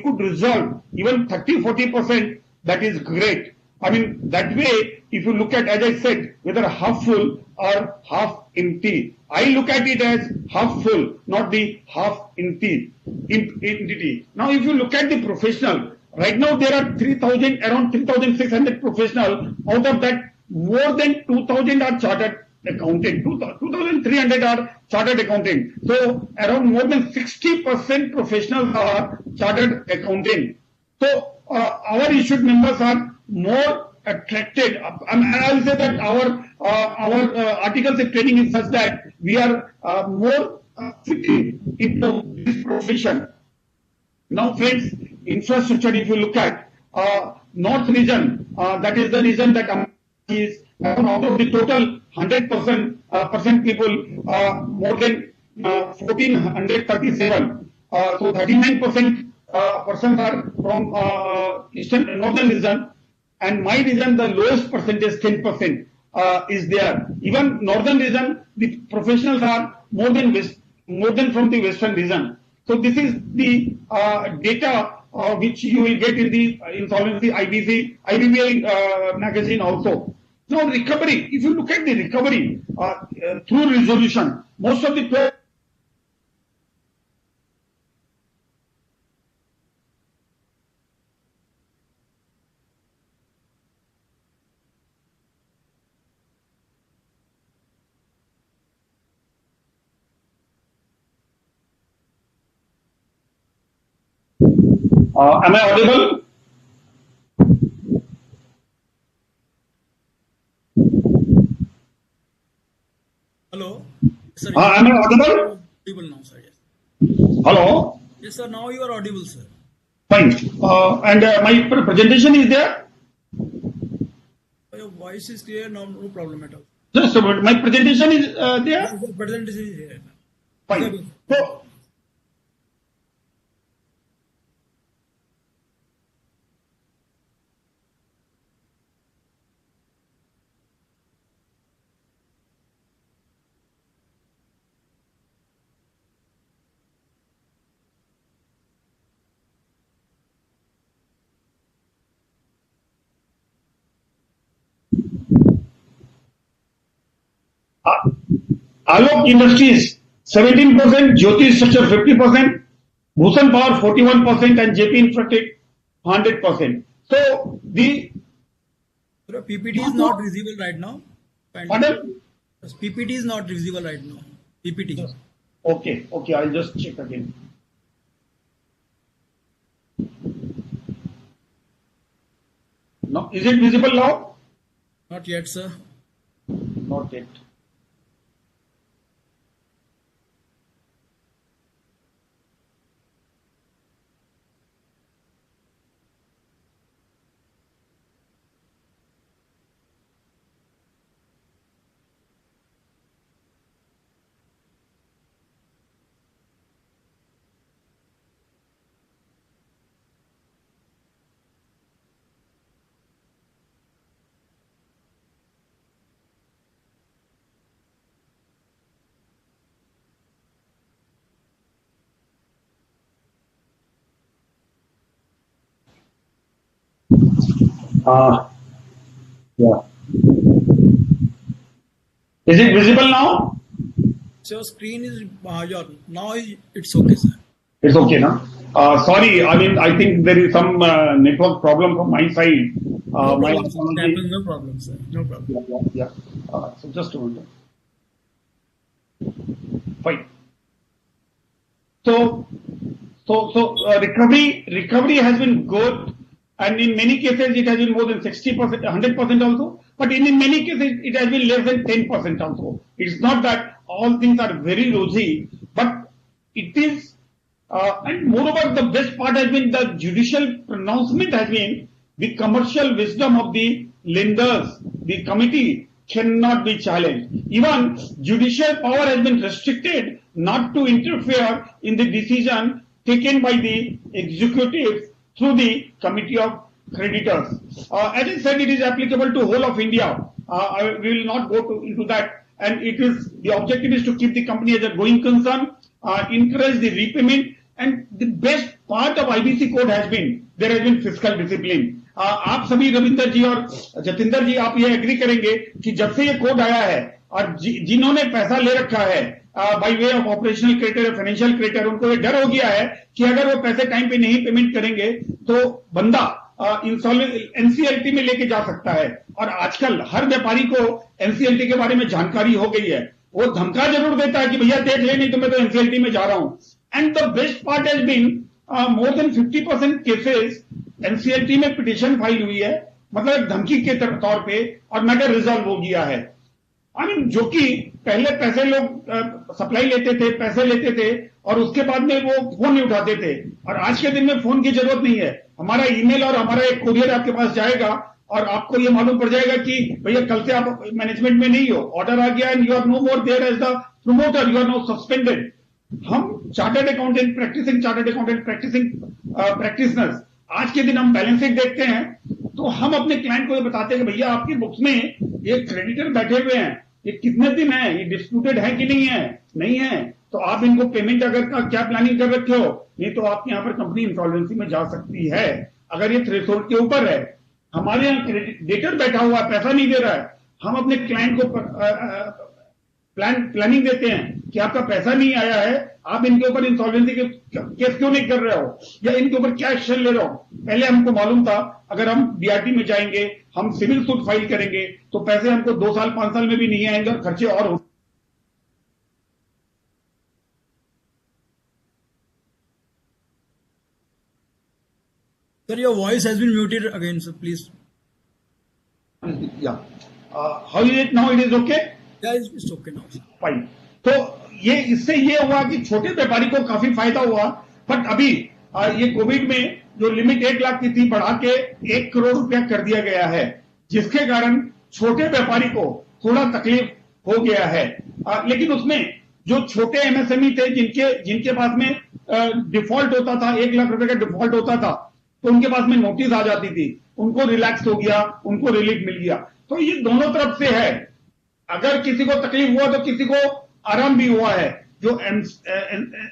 could resolve even 30-40%, that is great. That way, if you look at, as I said, whether half full or half empty, I look at it as half full, not the half empty entity. Now, if you look at the professional, right now there are around 3,600 professionals. Out of that, more than 2,000 are chartered accountant, 2,300 are chartered accountant. So around more than 60% professionals are chartered accountant. So our issued members are more attracted. I will say that our articles of training is such that we are more fitting into this profession. Now, friends, infrastructure, if you look at North region, that is the region that is out of the total 100% people, more than 1,437. So 39% persons are from eastern northern region, and my region, the lowest percentage, 10% is there. Even northern region, the professionals are more than from the western region. So this is the data which you will get in the insolvency IBPI magazine also. Now recovery, if you look at the recovery through resolution, most of the am I audible? Hello. Sir, am I audible? audible now, sir. Yes. Hello? Yes, sir. Now you are audible, sir. Fine. And my presentation is there? Your voice is clear. No problem at all. Just a minute. My presentation is there? Yes, the presentation is here. Fine. So, Alok Industries 17%, Jyoti Structure 50%, Bhushan Power 41%, and JP Infratech 100%. So the So PPT is not visible right now. pardon? PPT is not visible right now. PPT. Okay, I'll just check again. No, is it visible now? Not yet, sir. Not yet. Yeah. Is it visible now? So your screen is it's okay, sir. It's okay now. Sorry, I mean, I think there is some network problem from my side. No My problem, sir. It apology. happens, no problem, sir. No problem. Yeah. So just a minute. Fine. So recovery has been good, and in many cases it has been more than 60%, 100% also. But in many cases it has been less than 10% also. It's not that all things are very rosy, but it is. And moreover, the best part has been the judicial pronouncement has been the commercial wisdom of the lenders. The committee cannot be challenged. Even judicial power has been restricted not to interfere in the decision taken by the executives through the committee of creditors. As I said, it is applicable to whole of India. We will not go into that. And it is the objective is to keep the company as a going concern, encourage the repayment, and the best part of IBC code has been there has been fiscal discipline. आप सभी रविंदर जी और जतिंदर जी आप ये agree करेंगे कि जब से ये कोड आया है और जिन्होंने पैसा ले रखा है by way of operational creditor financial creditor उनको ये डर हो गया है कि अगर वो पैसे टाइम पे नहीं पेमेंट करेंगे तो बंदा एनसीएलटी में लेके जा सकता है। और आजकल हर व्यापारी को एनसीएलटी के बारे में जानकारी हो गई है। वो धमका जरूर देता है कि भैया देख ले नहीं तो मैं तो एनसीएलटी में जा रहा हूं। And the best part has been more than 50% cases NCLT में पिटीशन फाइल हुई है, मतलब एक धमकी के तौर पे, और मैटर रिजॉल्व हो गया है। आई मीन जो कि पहले पैसे लोग सप्लाई लेते थे, पैसे लेते थे और उसके बाद में वो फोन नहीं उठाते थे, और आज के दिन में फोन की जरूरत नहीं है। हमारा ईमेल और हमारा एक कुरियर आपके पास जाएगा और आपको ये मालूम पड़ जाएगा कि भैया कल से आप मैनेजमेंट में नहीं हो, ऑर्डर आ गया and you are no more there as the promoter, you are no suspended. हम चार्टर्ड अकाउंटेंट प्रैक्टिसिंग प्रैक्टिशनर्स आज के दिन हम बैलेंस शीट देखते हैं तो हम अपने क्लाइंट को ये बताते हैं कि भैया आपकी बुक्स में ये क्रेडिटर बैठे हुए हैं, ये कितने दिन है, ये डिस्प्यूटेड है कि नहीं है, तो आप इनको पेमेंट अगर का क्या प्लानिंग कर रखे हो, नहीं तो आपके यहाँ पर कंपनी इंसॉल्वेंसी में जा सकती है अगर ये थ्रेशोल्ड के ऊपर है। हमारे यहाँ क्रेडिटर बैठा हुआ है, पैसा नहीं दे रहा है, हम अपने क्लाइंट को प्लानिंग देते हैं कि आपका पैसा नहीं आया है, आप इनके ऊपर इंसॉल्वेंसी के केस क्यों नहीं कर रहे हो या इनके ऊपर क्या एक्शन ले रहे हो। पहले हमको मालूम था अगर हम डीआरटी में जाएंगे, हम सिविल सूट फाइल करेंगे तो पैसे हमको 2 साल 5 साल में भी नहीं आएंगे और खर्चे और हो। Sir, your voice has been muted again, so please. Yeah. How is it now? It is okay? Yeah, it's okay now. Fine. तो ये इससे ये हुआ कि छोटे व्यापारी को काफी फायदा हुआ, बट अभी ये कोविड में जो लिमिट 1 लाख की थी बढ़ा के 1 करोड़ रुपया कर दिया गया है, जिसके कारण छोटे व्यापारी को थोड़ा तकलीफ हो गया है। लेकिन उसमें जो छोटे एमएसएमई थे जिनके पास में डिफॉल्ट होता था, 1 लाख रुपए का डिफॉल्ट होता था, तो उनके पास में नोटिस आ जाती थी, उनको रिलैक्स हो गया, उनको रिलीफ मिल गया। तो ये दोनों तरफ से है, अगर किसी को तकलीफ हुआ तो किसी को आराम भी हुआ है। जो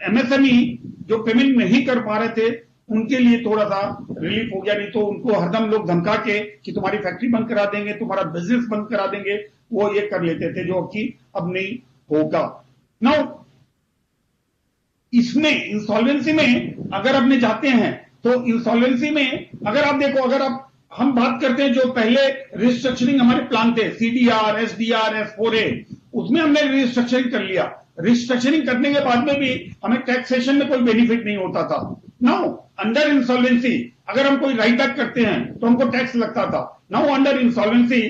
एमएसएमई जो पेमेंट नहीं कर पा रहे थे उनके लिए थोड़ा सा रिलीफ हो गया, नहीं तो उनको हरदम लोग धमका के कि तुम्हारी फैक्ट्री बंद करा देंगे, तुम्हारा बिजनेस बंद करा देंगे, वो ये कर लेते थे, जो कि अब नहीं होगा। नाउ इसमें इंसॉल्वेंसी में अगर आपने जाते हैं तो इंसॉल्वेंसी में अगर आप देखो, अगर आप हम बात करते हैं जो पहले रिस्ट्रक्चरिंग हमारे प्लान थे सीडीआर, एसडीआर, S4A, उसमें हमने रिस्ट्रक्चरिंग कर लिया। रिस्ट्रक्चरिंग करने के बाद में भी हमें टैक्सेशन में कोई बेनिफिट नहीं होता था। नाउ अंडर इंसॉल्वेंसी अगर हम कोई राइट बैक करते हैं तो हमको टैक्स लगता था। Now under insolvency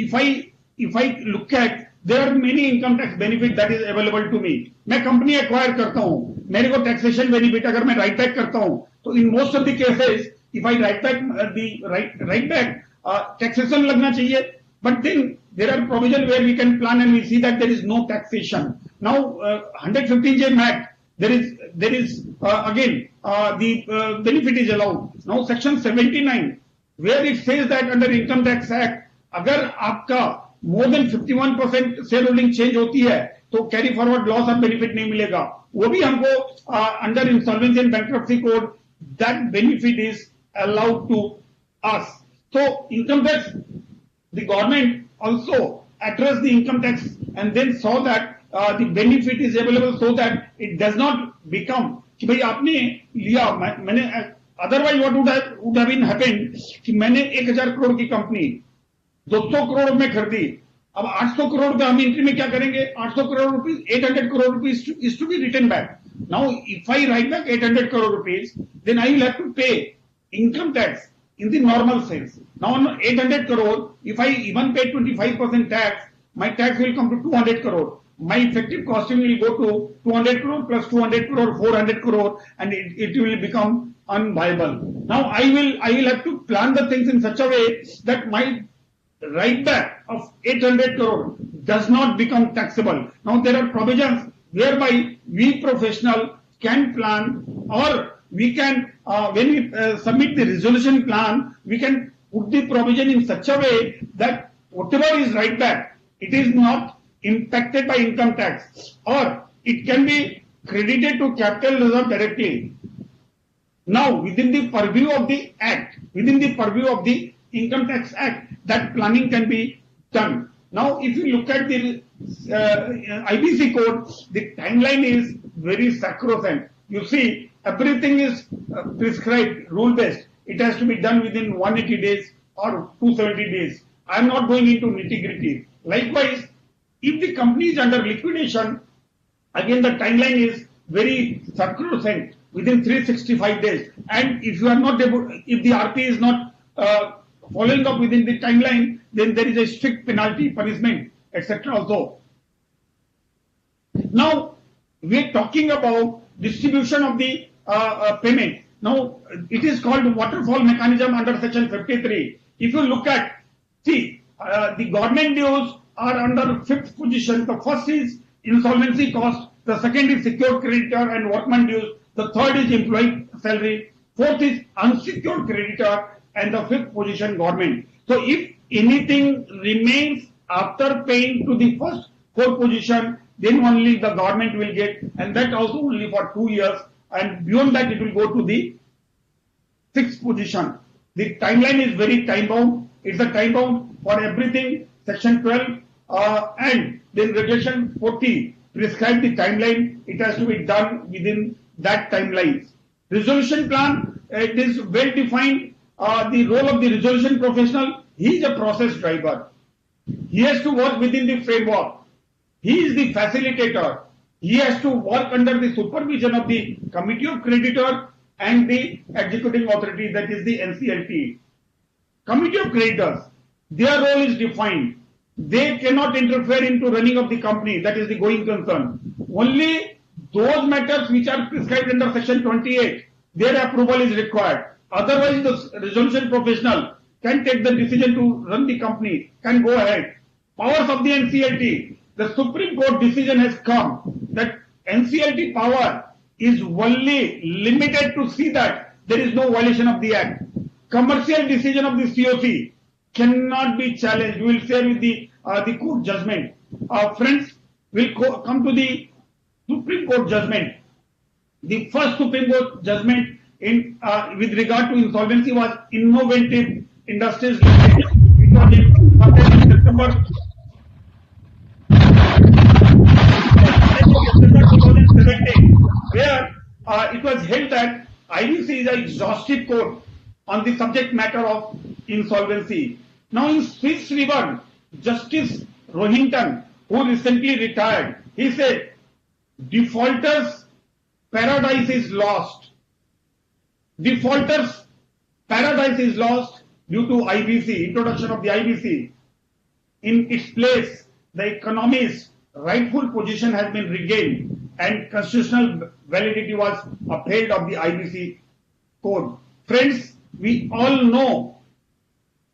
if I look at there are many income tax benefit that is available to me. मैं कंपनी एक्वायर करता हूं, मेरे को टैक्सेशन बेनिफिट अगर मैं राइट बैक करता हूं तो in most of the cases if I write back taxation लगना चाहिए, but then there are provision where we can plan and we see that there is no taxation. Now 115J MAT, there is again the benefit is allowed. Now section 79 where it says that under income tax act अगर आपका more than 51% share holding change होती है तो carry forward loss of benefit नहीं मिलेगा। वो भी हमको under insolvency and bankruptcy code that benefit is allowed to us. So income tax, the government also addressed the income tax and then saw that the benefit is available so that it does not become कि भाई आपने लिया मैंने otherwise what would have been happened कि मैंने 1000 करोड़ की company 200 crore में खरीदी, अब 800 करोड़ पे हम एंट्री में क्या करेंगे, 800 crore rupees 800 crore rupees is to be written back. Now if I write back 800 crore rupees then I will have to pay income tax in the normal sense. Now on 800 crore, if I even pay 25% tax, my tax will come to 200 crore. My effective costing will go to 200 crore plus 200 crore, 400 crore, and it will become unviable. Now I will have to plan the things in such a way that my write back of 800 crore does not become taxable. Now there are provisions whereby we professional can plan, or we can when we submit the resolution plan, we can put the provision in such a way that whatever is right back, it is not impacted by income tax, or it can be credited to capital reserve directly. Now within the purview of the act, within the purview of the income tax act, that planning can be done. Now if you look at the IBC code, the timeline is very sacrosanct. You see, everything is prescribed, rule based. It has to be done within 180 days or 270 days. I am not going into nitty gritty. Likewise, if the company is under liquidation, again the timeline is very sacrosanct, within 365 days. And if you are not able, if the RP is not following up within the timeline, then there is a strict penalty, punishment, etc. also. Now we are talking about distribution of the payment. Now it is called waterfall mechanism under section 53. If you look at, see, the government dues are under 5th position. The first is insolvency cost, the second is secured creditor and workman dues, the third is employee salary, fourth is unsecured creditor, and the 5th position government. So if anything remains after paying to the first 4 position, then only the government will get, and that also only for 2 years, and beyond that it will go to the 6th position. The timeline is very time bound. It's a time bound for everything. Section 12 and then regulation 40 prescribe the timeline. It has to be done within that timeline. Resolution plan, it is well defined. The role of the resolution professional, he is a process driver. He has to work within the framework. He is the facilitator. He has to work under the supervision of the committee of creditor and the executing authority, that is the NCLT. Committee of creditors, their role is defined. They cannot interfere into running of the company, that is the going concern. Only those matters which are prescribed under section 28, their approval is required. Otherwise the resolution professional can take the decision to run the company, can go ahead. Powers of the NCLT, the Supreme Court decision has come that NCLT power is only limited to see that there is no violation of the act. Commercial decision of the COC cannot be challenged. We will share with the court judgment. Friends, we'll come to the Supreme Court judgment. The first Supreme Court judgment in with regard to insolvency was Innovative Industries Limited. It was in September it was held that IBC is an exhaustive code on the subject matter of insolvency. Now in Swiss River, Justice Rohinton, who recently retired, he said, defaulters' paradise is lost. Defaulters' paradise is lost due to IBC, introduction of the IBC. In its place, the economy's rightful position has been regained and constitutional validity was upheld of the IBC code. Friends, we all know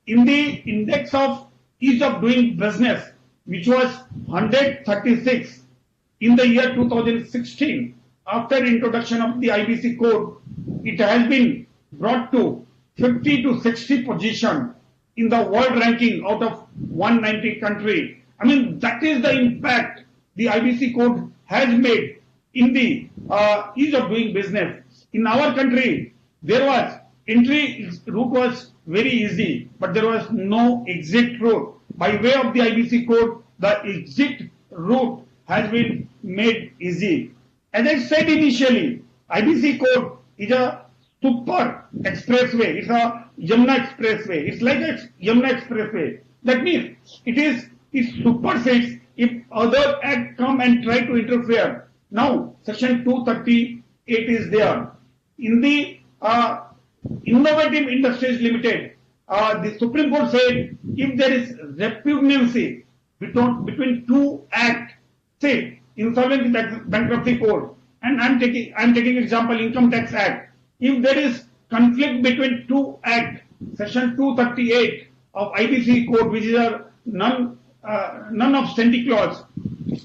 in the index of ease of doing business, which was 136 in the year 2016, after introduction of the IBC code, it has been brought to 50 to 60 position in the world ranking out of 190 country. I mean, that is the impact the IBC code has made in the ease of doing business. In our country, there was entry route was very easy, but there was no exit route. By way of the IBC code, the exit route has been made easy. As I said initially, IBC code is a super expressway. It's a Yamuna expressway. It's like a Yamuna expressway. That means it supersedes if other act come and try to interfere. Now, section 238 is there. In the Innovative Industries Limited, the Supreme Court said if there is repugnancy between two acts, say Insolvency Bankruptcy Code, and I'm taking example Income Tax Act. If there is conflict between two acts, section 238 of IBC code, which is a non-obstante clause,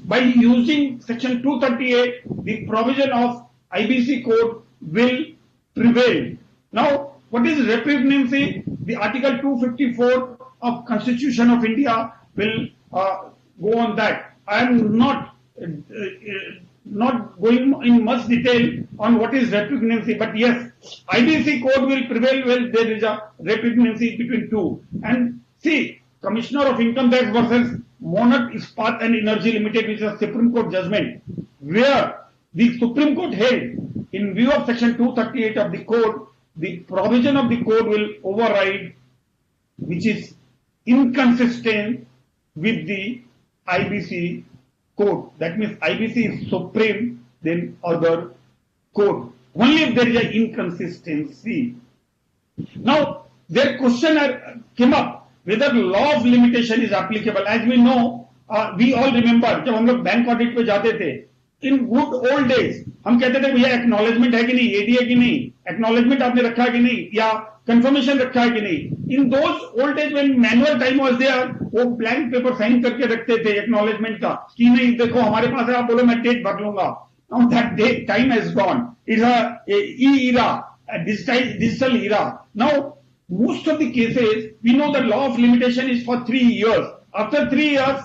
by using section 238, the provision of IBC code will prevail. Now, what is repugnancy? The Article 254 of Constitution of India will go on that. I am not going in much detail on what is repugnancy, but yes, IBC code will prevail when there is a repugnancy between two. And see, Commissioner of Income Tax versus Monarch Ispat and Energy Limited, which is a Supreme Court judgment, where the Supreme Court held, in view of section 238 of the code, the provision of the code will override, which is inconsistent with the IBC code. That means IBC is supreme than other code. Only if there is an inconsistency. Now, their question came up whether law of limitation is applicable. As we know, we all remember जब हम लोग bank audit पे जाते थे, in good old days हम कहते थे भैया एक्नॉलेजमेंट है कि नहीं, एडी है कि नहीं, एक्नॉलेजमेंट आपने रखा है कि नहीं, या कंफर्मेशन रखा है कि नहीं. In those old days when manual time was there, वो ब्लैंक पेपर साइन करके रखते थे एक्नॉलेजमेंट का कि नहीं देखो हमारे पास है, आप बोलो मैं डेट भर लूंगा. Now that day time has gone. It's a e-era, a digital era. Now most of the cases we know that law of limitation is for 3 years. After 3 years,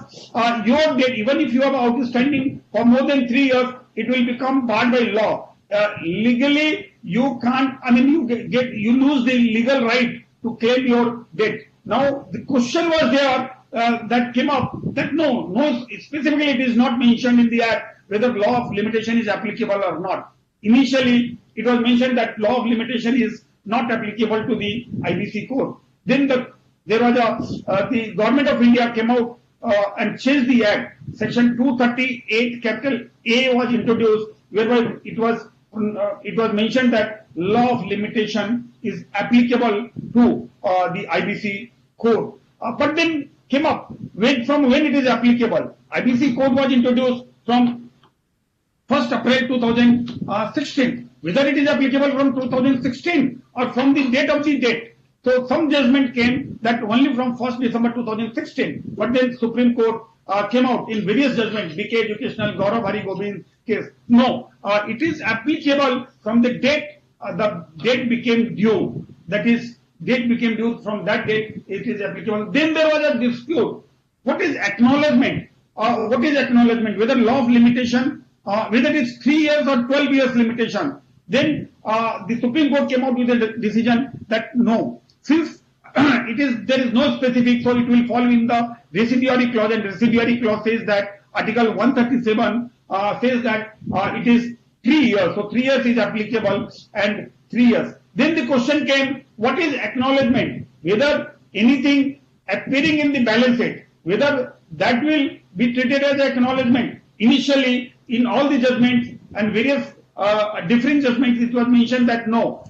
your debt, even if you have outstanding for more than 3 years, it will become barred by law. Legally, you can't. I mean, you lose the legal right to claim your debt. Now, the question was there that came up that no, specifically it is not mentioned in the Act whether law of limitation is applicable or not. Initially, it was mentioned that law of limitation is not applicable to the IBC code. Then there was the government of India came out and changed the Act. Section 238 capital A was introduced, whereby it was mentioned that law of limitation is applicable to the IBC code. But then came up from when it is applicable. IBC code was introduced from 1st April 2016. Whether it is applicable from 2016 or from the date of the date. So some judgment came that only from 1st December 2016. But then Supreme Court came out in various judgments, BK Educational, Gaurav Hari Gobind case. No, it is applicable from the date the date became due. That is, date became due, from that date it is applicable. Then there was a dispute. What is acknowledgement? What is acknowledgement? Whether law of limitation, whether it is 3 years or 12 years limitation. Then the Supreme Court came out with a decision that no, since there is no specific, so it will fall in the residuary clause, and residuary clause says that Article 137 says that it is 3 years. So 3 years is applicable and 3 years. Then the question came, what is acknowledgement? Whether anything appearing in the balance sheet, whether that will be treated as acknowledgement. Initially, in all the judgments and various different judgments, it was mentioned that no,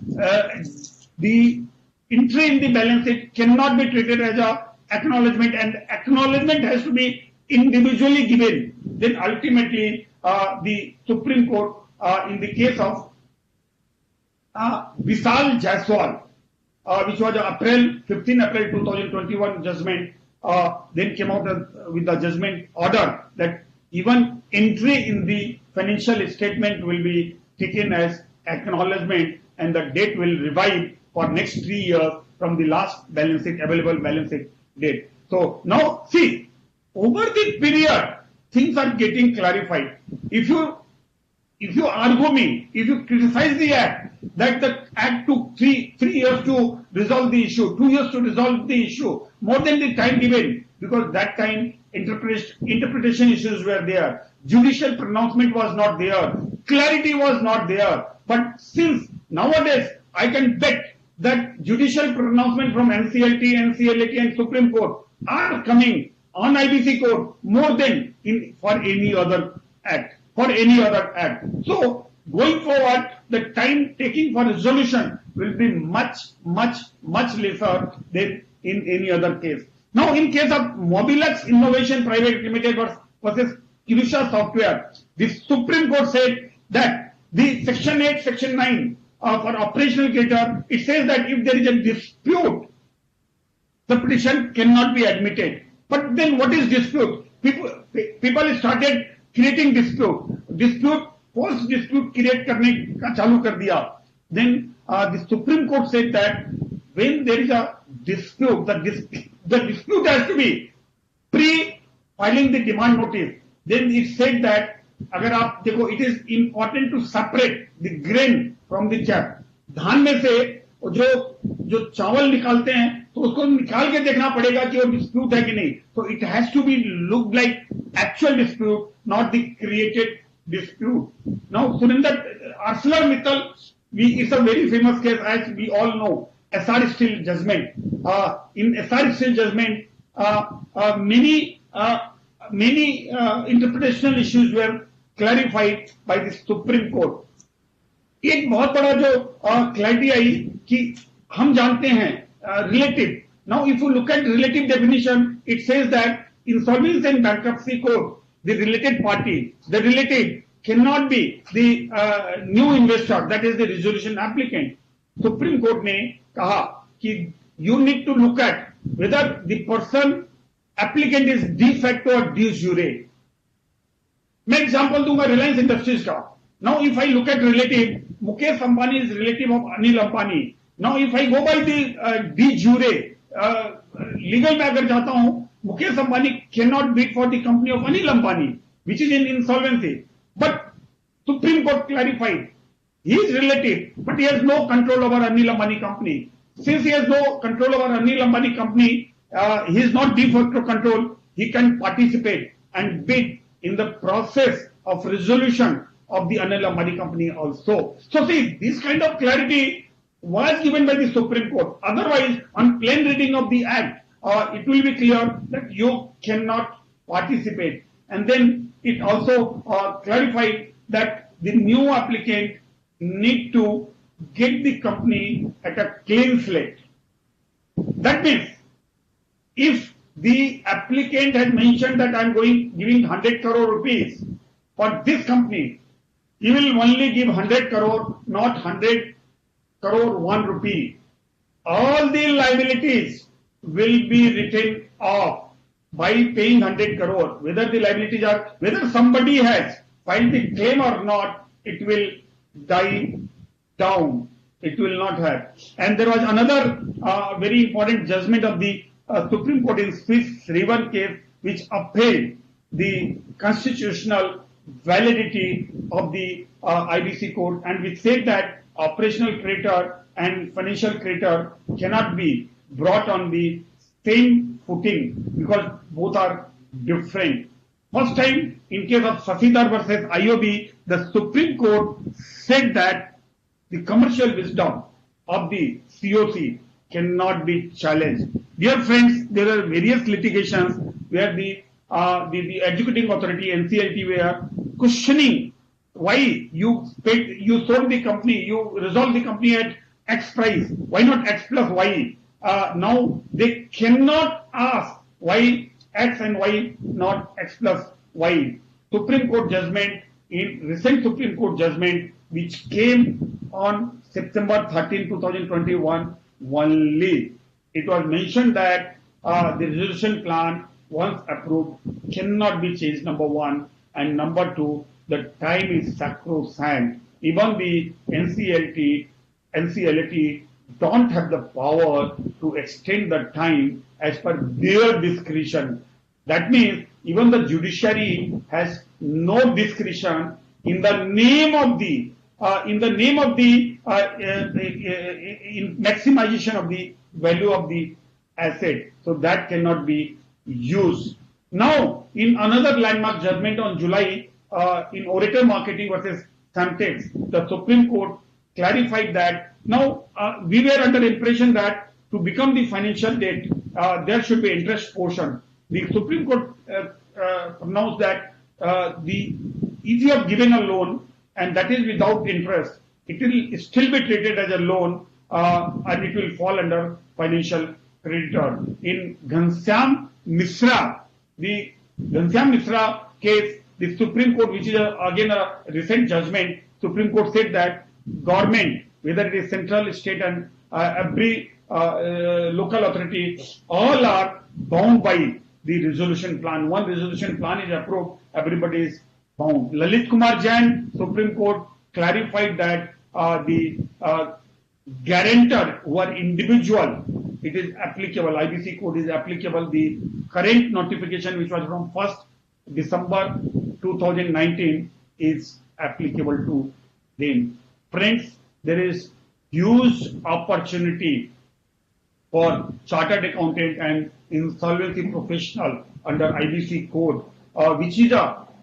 the entry in the balance sheet cannot be treated as a acknowledgement, and acknowledgement has to be individually given. Then ultimately, the Supreme Court, in the case of Vishal Jaiswal, which was a 15 April 2021 judgment, then came out with the judgment order that even entry in the financial statement will be taken as acknowledgement, and the date will revive for next 3 years from the last balance sheet, available balance sheet date. So now see, over the period, things are getting clarified. If you argue me, if you criticize the act, that the act took three years to resolve the issue, 2 years to resolve the issue, more than the time given, because that time interpretation issues were there, judicial pronouncement was not there, clarity was not there. But since nowadays I can bet that judicial pronouncement from NCLT, NCLAT and Supreme Court are coming on IBC Court more than for any other act. So going forward, the time taking for resolution will be much lesser than in any other case. Now, in case of Mobilux Innovation Private Limited versus Kirusha Software, the Supreme Court said that the Section 8, Section 9 for operational creditor, it says that if there is a dispute, the petition cannot be admitted. But then what is dispute? People started creating dispute, false dispute create करने का चालू कर दिया. Then the Supreme Court said that when there is a dispute, the dispute has to be pre-filing the demand notice. Then it said that अगर आप देखो, it is important to separate the grain from the chaff. धान में से जो चावल निकालते हैं तो उसको निकाल के देखना पड़ेगा कि वो डिस्प्यूट है कि नहीं. So it has to be look like actual dispute, not the created dispute. Now, Surinder, ArcelorMittal, it's a very famous case, as we all know, Essar Steel judgment. In Essar Steel judgment, many interpretational issues were clarified by the Supreme Court. एक बहुत बड़ा जो clarity आई कि हम जानते हैं relative. Now, if you look at relative definition, it says that insolvency and bankruptcy code, the related party, the relative cannot be the new investor, that is the resolution applicant. Supreme Court ने कहा कि you need to look at whether the person applicant is de facto or de jure. मैं example दूंगा Reliance industries का. Now, if I look at relative, Mukesh Ambani is relative of Anil Ambani. Now, if I go by the de jure, legal में अगर जाता हूं, Mukesh Ambani cannot bid for the company of Anil Ambani, which is in insolvency. But Supreme Court clarified, he is relative, but he has no control over Anil Ambani company. Since he has no control over Anil Ambani company, he is not de facto control. He can participate and bid in the process of resolution of the Anil Ambani company also. So see, this kind of clarity was given by the Supreme Court. Otherwise, on plain reading of the Act, it will be clear that you cannot participate. And then it also clarified that the new applicant need to get the company at a clean slate. That means, if the applicant had mentioned that I am giving 100 crore rupees for this company, he will only give 100 crore, not 100 crore 1 rupee. All the liabilities will be written off by paying 100 crore. Whether the liabilities are, whether somebody has filed the claim or not, it will die down. It will not have. And there was another very important judgment of the Supreme Court in Swiss Re1 case, which upheld the constitutional validity of the IBC code, and which said that operational creditor and financial creditor cannot be brought on the same footing because both are different. First time, in case of Sasidhar versus IOB, the Supreme Court said that the commercial wisdom of the COC cannot be challenged. Dear friends, there are various litigations where the executing authority NCLT were questioning why you sold the company, you resolved the company at X price, why not X plus Y? Now they cannot ask why X and why not X plus Y. Supreme Court judgment, in recent Supreme Court judgment which came on September 13, 2021 only, it was mentioned that the resolution plan once approved cannot be changed, number one, and number two, the time is sacrosanct. Even the NCLT don't have the power to extend the time as per their discretion. That means even the judiciary has no discretion in the name of the in maximization of the value of the asset. So that cannot be used. Now, in another landmark judgment on July, in Orator Marketing versus Samtex, the Supreme Court clarified that now we were under impression that to become the financial debt, there should be interest portion. The Supreme Court pronounced that if you have given a loan and that is without interest, it will still be treated as a loan and it will fall under financial creditor. In Ghanshyam Misra, the Ghanshyam Misra case, the Supreme Court, which is again a recent judgment, Supreme Court said that government, whether it is central, state and every local authority, all are bound by the resolution plan. One resolution plan is approved, everybody is bound. Lalit Kumar Jain, Supreme Court clarified that the guarantor who are individual, it is applicable, IBC code is applicable. The current notification which was from 1st December 2019 is applicable to them. Friends, there is huge opportunity for chartered accountant and insolvency professional under IBC code, which is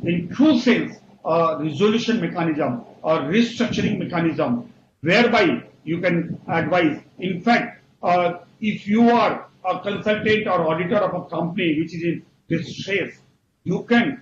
in true sense resolution mechanism or restructuring mechanism whereby you can advise. In fact, if you are a consultant or auditor of a company which is in distress, you can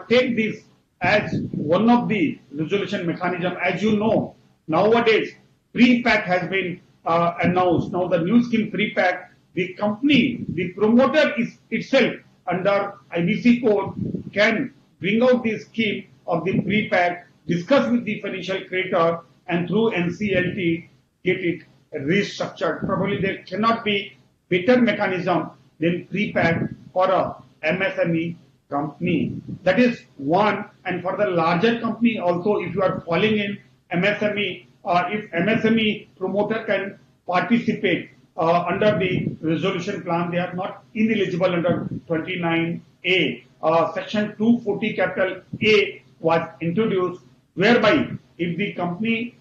take this as one of the resolution mechanism. As you know, nowadays pre-pack has been announced. Now the new scheme pre-pack, the company, the promoter is itself under IBC code can bring out the scheme of the pre-pack, discuss with the financial creditor and through NCLT get it restructured. Probably there cannot be better mechanism than pre-pack for a MSME company. That is one. And for the larger company also, if you are falling in MSME, if MSME promoter can participate under the resolution plan, they are not ineligible under 29A. Section 240 capital A was introduced, whereby if the company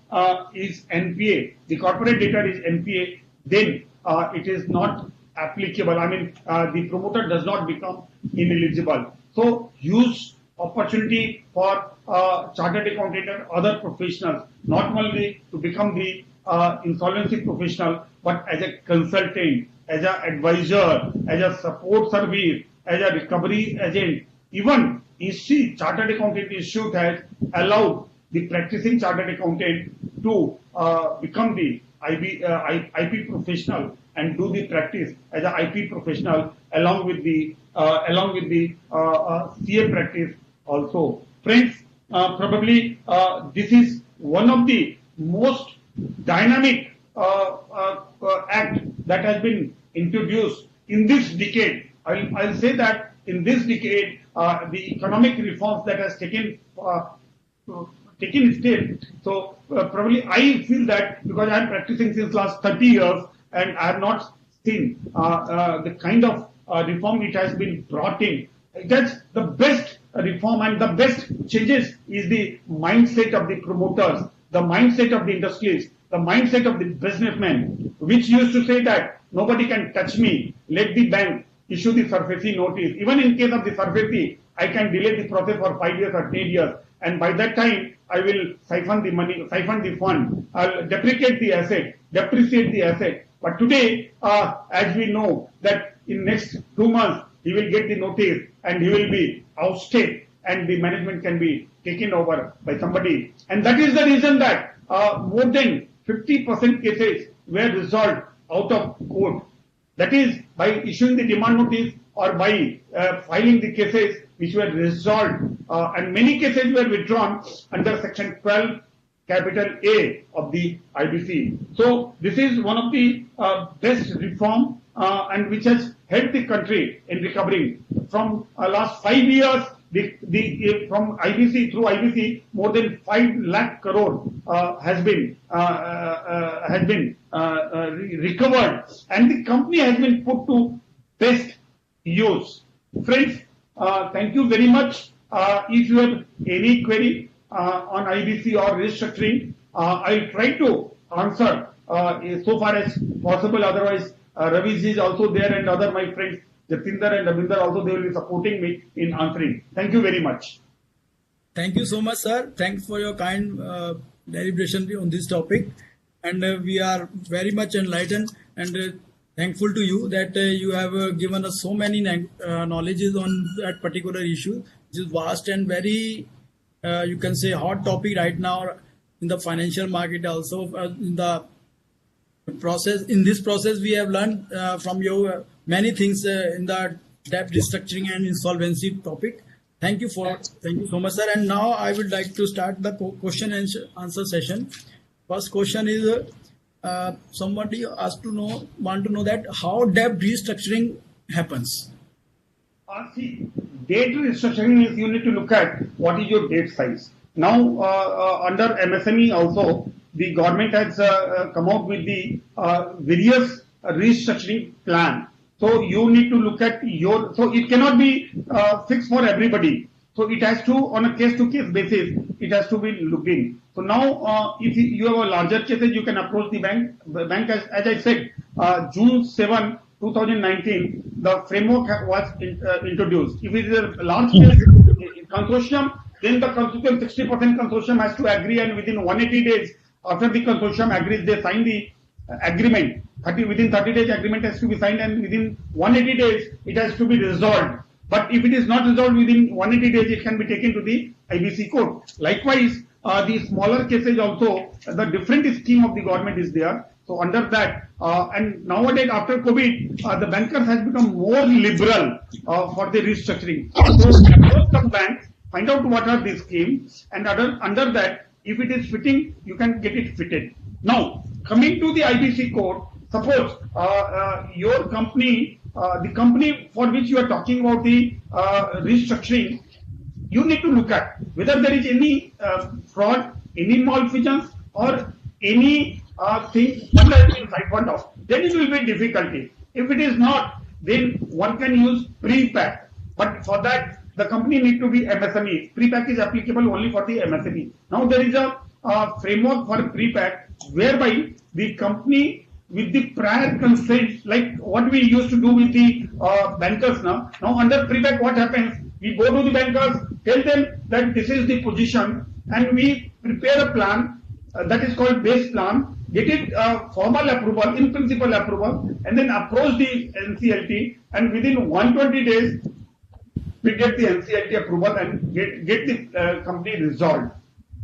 is NPA, the corporate debtor is NPA, then it is not applicable. I mean, the promoter does not become ineligible. So, huge opportunity for chartered accountant and other professionals, not only to become the insolvency professional, but as a consultant, as an advisor, as a support service, as a recovery agent. Even Chartered Accountant Institute has allowed the practicing chartered accountant to become the IP professional and do the practice as an IP professional along with the CA practice also. Friends, probably this is one of the most dynamic act that has been introduced in this decade. I'll say that in this decade, the economic reforms that has taken state. So probably I feel that because I am practicing since last 30 years and I have not seen the kind of reform it has been brought in. That's the best reform and the best changes is the mindset of the promoters, the mindset of the industries, the mindset of the businessmen, which used to say that nobody can touch me, let the bank issue the SARFAESI notice. Even in case of the SARFAESI, I can delay the process for 5 years or 10 years, and by that time I will siphon the money, siphon the fund, I'll depreciate the asset. But today, as we know that in next 2 months he will get the notice and he will be ousted, and the management can be taken over by somebody. And that is the reason that more than 50% cases were resolved out of court. That is by issuing the demand notice or by filing the cases which were resolved, and many cases were withdrawn under section 12 capital A of the IBC. So this is one of the best reform and which has helped the country in recovering. From last 5 years, from IBC, through IBC, more than 5 lakh crore has been recovered, and the company has been put to best use. Friends, thank you very much. If you have any query on IBC or restructuring, I'll try to answer so far as possible. Otherwise, Ravi is also there, and other my friends Jatinder and Ravinder also, they will be supporting me in answering. Thank you very much. Thank you so much, sir. Thanks for your kind deliberation on this topic. And we are very much enlightened and thankful to you that you have given us so many knowledges on that particular issue, which is vast and very, you can say, hot topic right now in the financial market also. In the process, in this process, we have learned from you many things in the debt restructuring and insolvency topic. Thank you so much, sir. And now I would like to start the question and answer session. First question is, somebody want to know that how debt restructuring happens. See, debt restructuring is, you need to look at what is your debt size. Now, under MSME also, the government has come out with the various restructuring plan. So you need to look at your, so it cannot be fixed for everybody. So it has to, on a case-to-case basis, it has to be looked in. So now, if you have a larger cases, you can approach the bank. The bank, as I said, June 7, 2019, the framework was introduced. If it is a large case consortium, then the consortium, 60% consortium has to agree, and within 180 days after the consortium agrees, they sign the agreement. Within 30 days, agreement has to be signed, and within 180 days, it has to be resolved. But if it is not resolved within 180 days, it can be taken to the IBC court. Likewise, the smaller cases also, the different scheme of the government is there. So under that, and nowadays after COVID, the bankers has become more liberal for the restructuring. So approach the banks, find out what are the schemes, and under that, if it is fitting, you can get it fitted. Now, coming to the IBC code, suppose your company, the company for which you are talking about the restructuring, you need to look at whether there is any fraud, any malfeasance, or any thing that has been siphoned off. Then it will be difficulty. If it is not, then one can use pre-pack. But for that, the company need to be MSME. Pre-pack is applicable only for the MSME. Now there is a framework for pre-pack whereby the company with the prior consent, like what we used to do with the bankers now. Now under pre-pack, what happens? We go to the bankers, tell them that this is the position, and we prepare a plan that is called base plan, get it formal approval, in principle approval, and then approach the NCLT, and within 120 days, we get the NCLT approval and get the company resolved.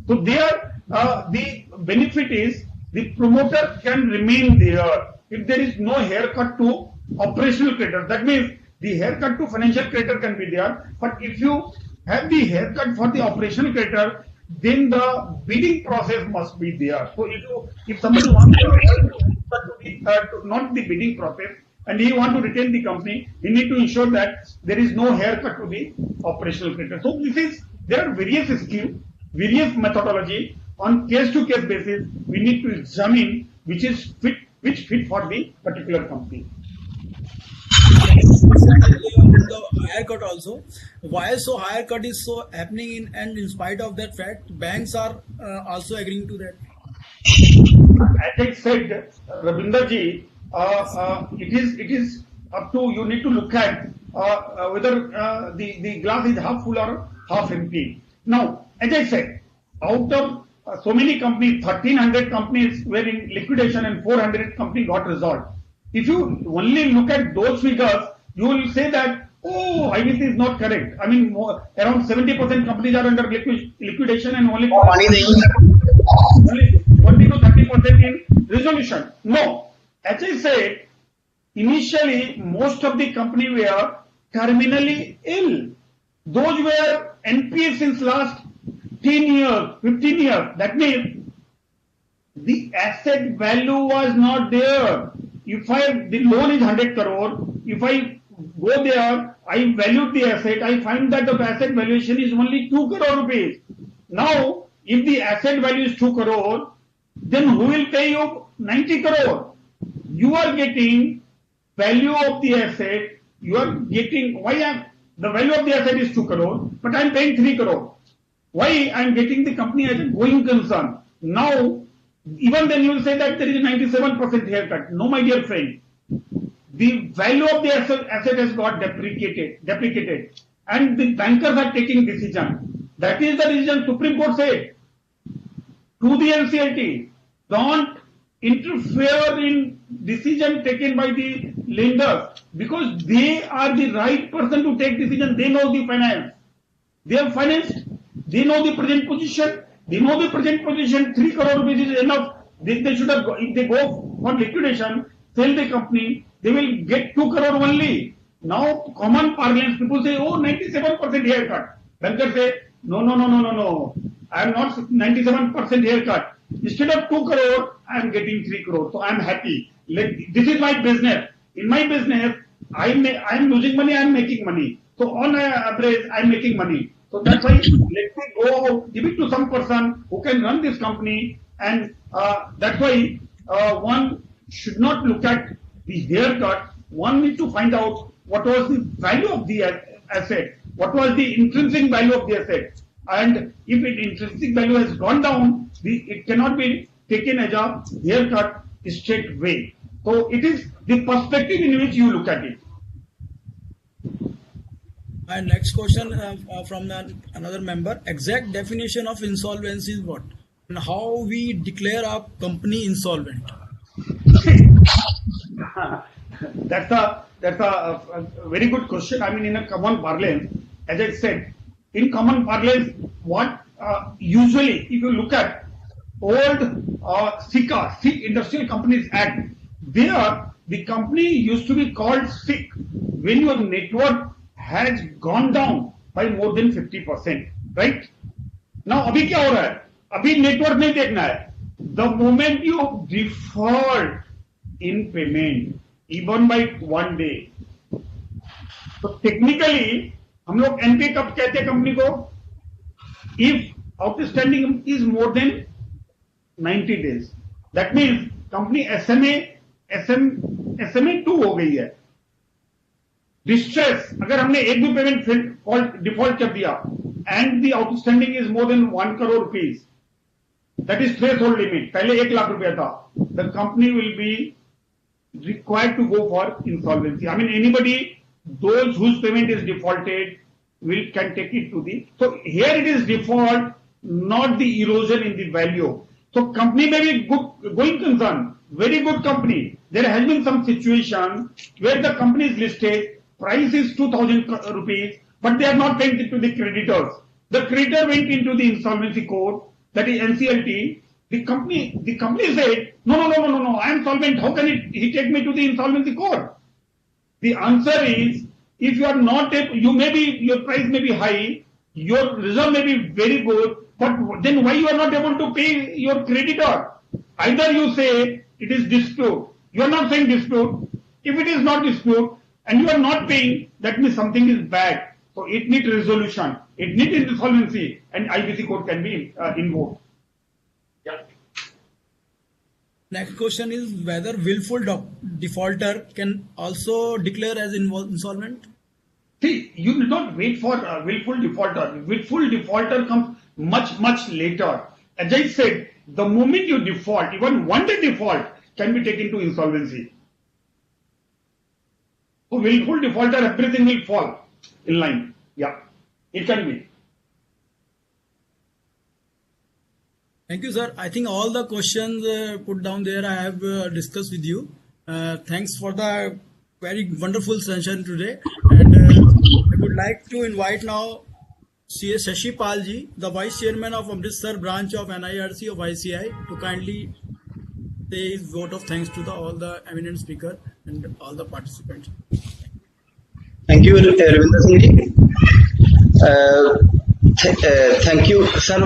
So there, the benefit is the promoter can remain there if there is no haircut to operational creditor. That means the haircut to financial creditor can be there, but if you have the haircut for the operational creditor, then the bidding process must be there. So if somebody wants to not the bidding process, and he want to retain the company, he need to ensure that there is no haircut to the operational creditor. So there are various schemes, various methodology. On case-to-case basis, we need to examine which fit for the particular company. The haircut also. Why so haircut is so happening and in spite of that fact, banks are also agreeing to that. As I said, Ravinder ji, it is up to you need to look at whether the glass is half full or half empty. Now, as I said, out of so many companies, 1300 companies were in liquidation and 400 companies got resolved. If you only look at those figures, you will say that, oh, IBC is not correct. I mean, around 70% companies are under liquidation and only 20 to 30% in resolution. No, as I said, initially most of the companies were terminally ill. Those were NPA since last 10 years, 15 years. That means the asset value was not there. If the loan is 100 crore, if I go there, I value the asset, I find that the asset valuation is only 2 crore rupees. Now, if the asset value is 2 crore, then who will pay you 90 crore? You are getting value of the asset, you are getting, the value of the asset is 2 crore, but I am paying 3 crore. Why I am getting the company as a going concern? Now, even then you will say that there is a 97% haircut. No, my dear friend. The value of the asset has got depreciated, and the bankers are taking decision. That is the reason Supreme Court said to the NCLT, don't interfere in decision taken by the lenders, because they are the right person to take decision. They know the finance. They have financed. They know the present position. They know the present position. 3 crore rupees is enough. They should have. If they go for liquidation, sell the company, they will get 2 crore only. Now, common parlance, people say, oh, 97% haircut. Bankers say, no. I am not 97% haircut. Instead of 2 crore, I am getting 3 crore. So I am happy. This is my business. In my business, I am losing money, I am making money. So on average, I am making money. So that's why let me go out, give it to some person who can run this company, and that's why one should not look at the haircut. One needs to find out what was the value of the asset, what was the intrinsic value of the asset, and if its intrinsic value has gone down, it cannot be taken as a haircut straight way. So it is the perspective in which you look at it. My next question from another member: exact definition of insolvency is what, and how we declare a company insolvent? That's a very good question. I mean, in a common parlance, as I said, in common parlance, what usually, if you look at old SICA, Sikh Industrial Companies Act, there the company used to be called SIC when your net worth has gone down by more than 50%, right? Now, अभी क्या हो रहा है? अभी network नहीं देखना है. The moment you default in payment, even by 1 day, so technically हम लोग NPA कब कहते हैं कंपनी को? If outstanding is more than 90 days, that means company SMA 2 हो गई है. डिस्ट्रेस, अगर हमने एक भी पेमेंट डिफॉल्ट कर दिया and the outstanding is more than 1 crore rupees, that is threshold limit, पहले 1 लाख रुपया था, the company will be required to go for insolvency. I mean anybody those whose payment is defaulted will can take it to the, so here it is default, not the erosion in the value. So company may be good going concern, very good company. There has been some situation where the company is listed, price is 2,000 rupees, but they are not paying it to the creditors. The creditor went into the insolvency court, that is NCLT. The company said, no, I am solvent. How can he take me to the insolvency court? The answer is, if you are not, your price may be high, your reserve may be very good, but then why you are not able to pay your creditor? Either you say it is dispute. You are not saying dispute. If it is not dispute and you are not paying, that means something is bad. So it needs resolution. It needs insolvency, and IBC code can be invoked. Yeah. Next question is whether willful defaulter can also declare as insolvent. See, you do not wait for willful defaulter. Willful defaulter comes much later. As I said, the moment you default, even 1 day default can be taken to insolvency. So willful defaulter, everything will fall in line. Yeah, it can be. Thank you, sir. I think all the questions put down there I have discussed with you. Thanks for the very wonderful session today. And I would like to invite now C.S. Shashi Palji, the Vice Chairman of Amritsar branch of NIRC of ICI, to kindly say his vote of thanks to all the eminent speaker and all the participants. Thank you, Ravinder Singh ji. Thank you, sir,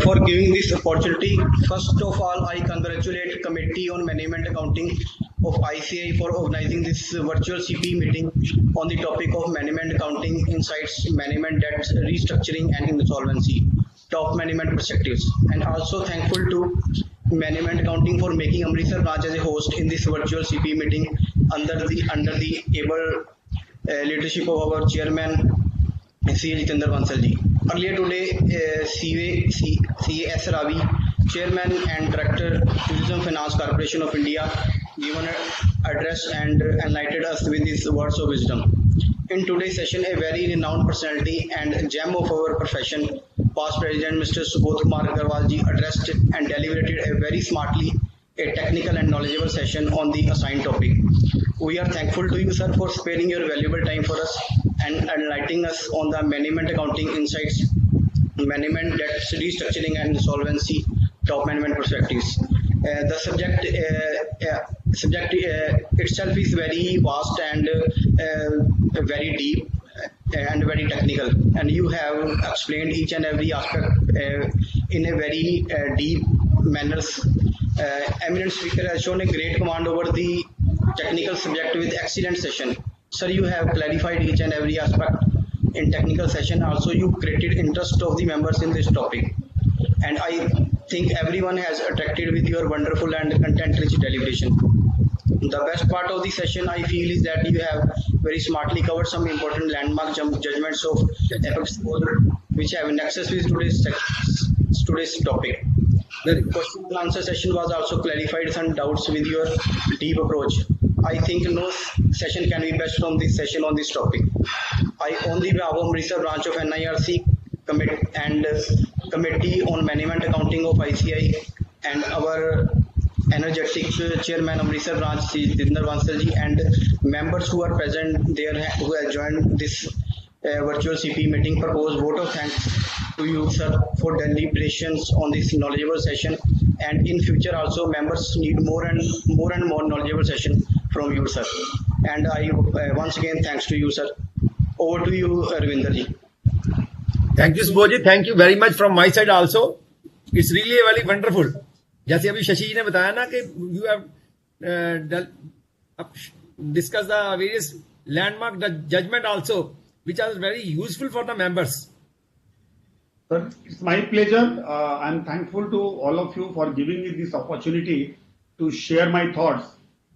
for giving this opportunity. First of all, I congratulate Committee on Management Accounting of ICI for organizing this virtual CP meeting on the topic of management accounting insights, management debt restructuring and insolvency, top management perspectives. And also thankful to Management Accounting for making Amritsar branch as a host in this virtual CP meeting under the able leadership of our chairman, C.A. Jitendra Bansal ji. Earlier today, C.A.S. Ravi, Chairman and Director, Tourism Finance Corporation of India, given an address and enlightened us with his words of wisdom. In today's session, a very renowned personality and gem of our profession, past President Mr. Subodh Kumar Agarwal ji, addressed and deliberated a very smartly a technical and knowledgeable session on the assigned topic. We are thankful to you, sir, for sparing your valuable time for us and enlightening us on the management accounting insights, management debt restructuring and insolvency, top management perspectives. The subject itself is very vast and very deep and very technical, and you have explained each and every aspect in a very deep manner. Eminent speaker has shown a great command over the technical subject with excellent session. Sir, you have clarified each and every aspect in technical session. Also, you created interest of the members in this topic. And I think everyone has attracted with your wonderful and content-rich deliberation. The best part of the session, I feel, is that you have very smartly covered some important landmark judgments of Apex Board, which have nexus with today's topic. The question and answer session was also clarified some doubts with your deep approach. I think no session can be best from this session on this topic. I, on the behalf of Amritsar branch of NIRC and Committee on Management Accounting of ICI and our energetic chairman Amritsar branch, Jitendra Bansal ji, and members who are present there who have joined this virtual CP meeting, propose vote of thanks to you, sir, for deliberations on this knowledgeable session. And in future also, members need more and more knowledgeable session from you, sir. And I once again thanks to you, sir. Over to you, Ravinder ji. Thank you, Subodh ji. Thank you very much from my side also. It's really very wonderful. जैसे अभी शशि जी ने बताया ना कि you have discussed the various landmark judgment also, which are very useful for the members. Sir, it's my pleasure. I'm thankful to all of you for giving me this opportunity to share my thoughts.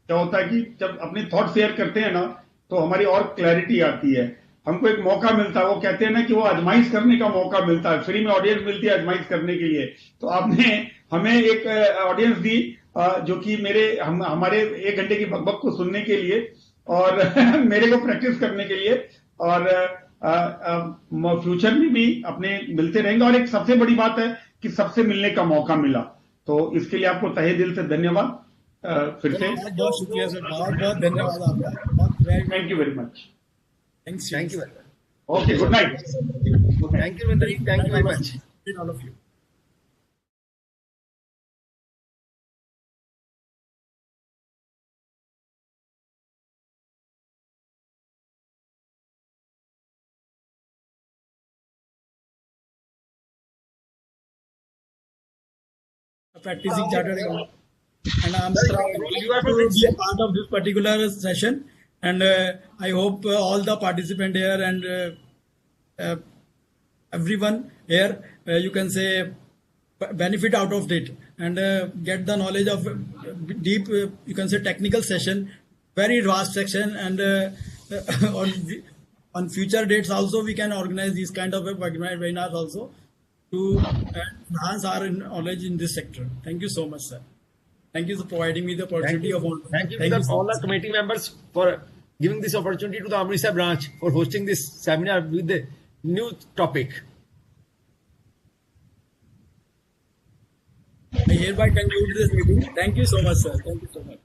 क्या होता है कि जब अपने thought share करते हैं ना, तो हमारी और क्लैरिटी आती है, हमको एक मौका मिलता है. वो कहते हैं ना कि वो आजमाइश करने का मौका मिलता है, फ्री में ऑडियंस मिलती है आजमाइश करने के लिए. तो आपने हमें एक ऑडियंस दी जो कि हमारे 1 घंटे की बकबक को सुनने के लिए और मेरे को प्रैक्टिस करने के लिए, और फ्यूचर में भी अपने मिलते रहेंगे. और एक सबसे बड़ी बात है कि सबसे मिलने का मौका मिला, तो इसके लिए आपको तहे दिल से धन्यवाद. फिर से बहुत शुक्रिया सर, बहुत धन्यवाद आपका. Thank you very much. Thank you very much. Okay, good night. Thank you, Ravinder ji. Thank you very much. All of you. Practicing chartered accountant, and I'm proud to be a part of this particular session. And I hope all the participants here and everyone here, you can say, benefit out of it and get the knowledge of deep, you can say, technical session, very vast section. And on future dates also, we can organize these kind of webinars also to enhance our knowledge in this sector. Thank you so much, sir. Thank you for providing me the opportunity of. Thank you to all the committee members for giving this opportunity to the Amritsar branch for hosting this seminar with the new topic. I hereby conclude this meeting. Thank you so much, sir. Thank you so much.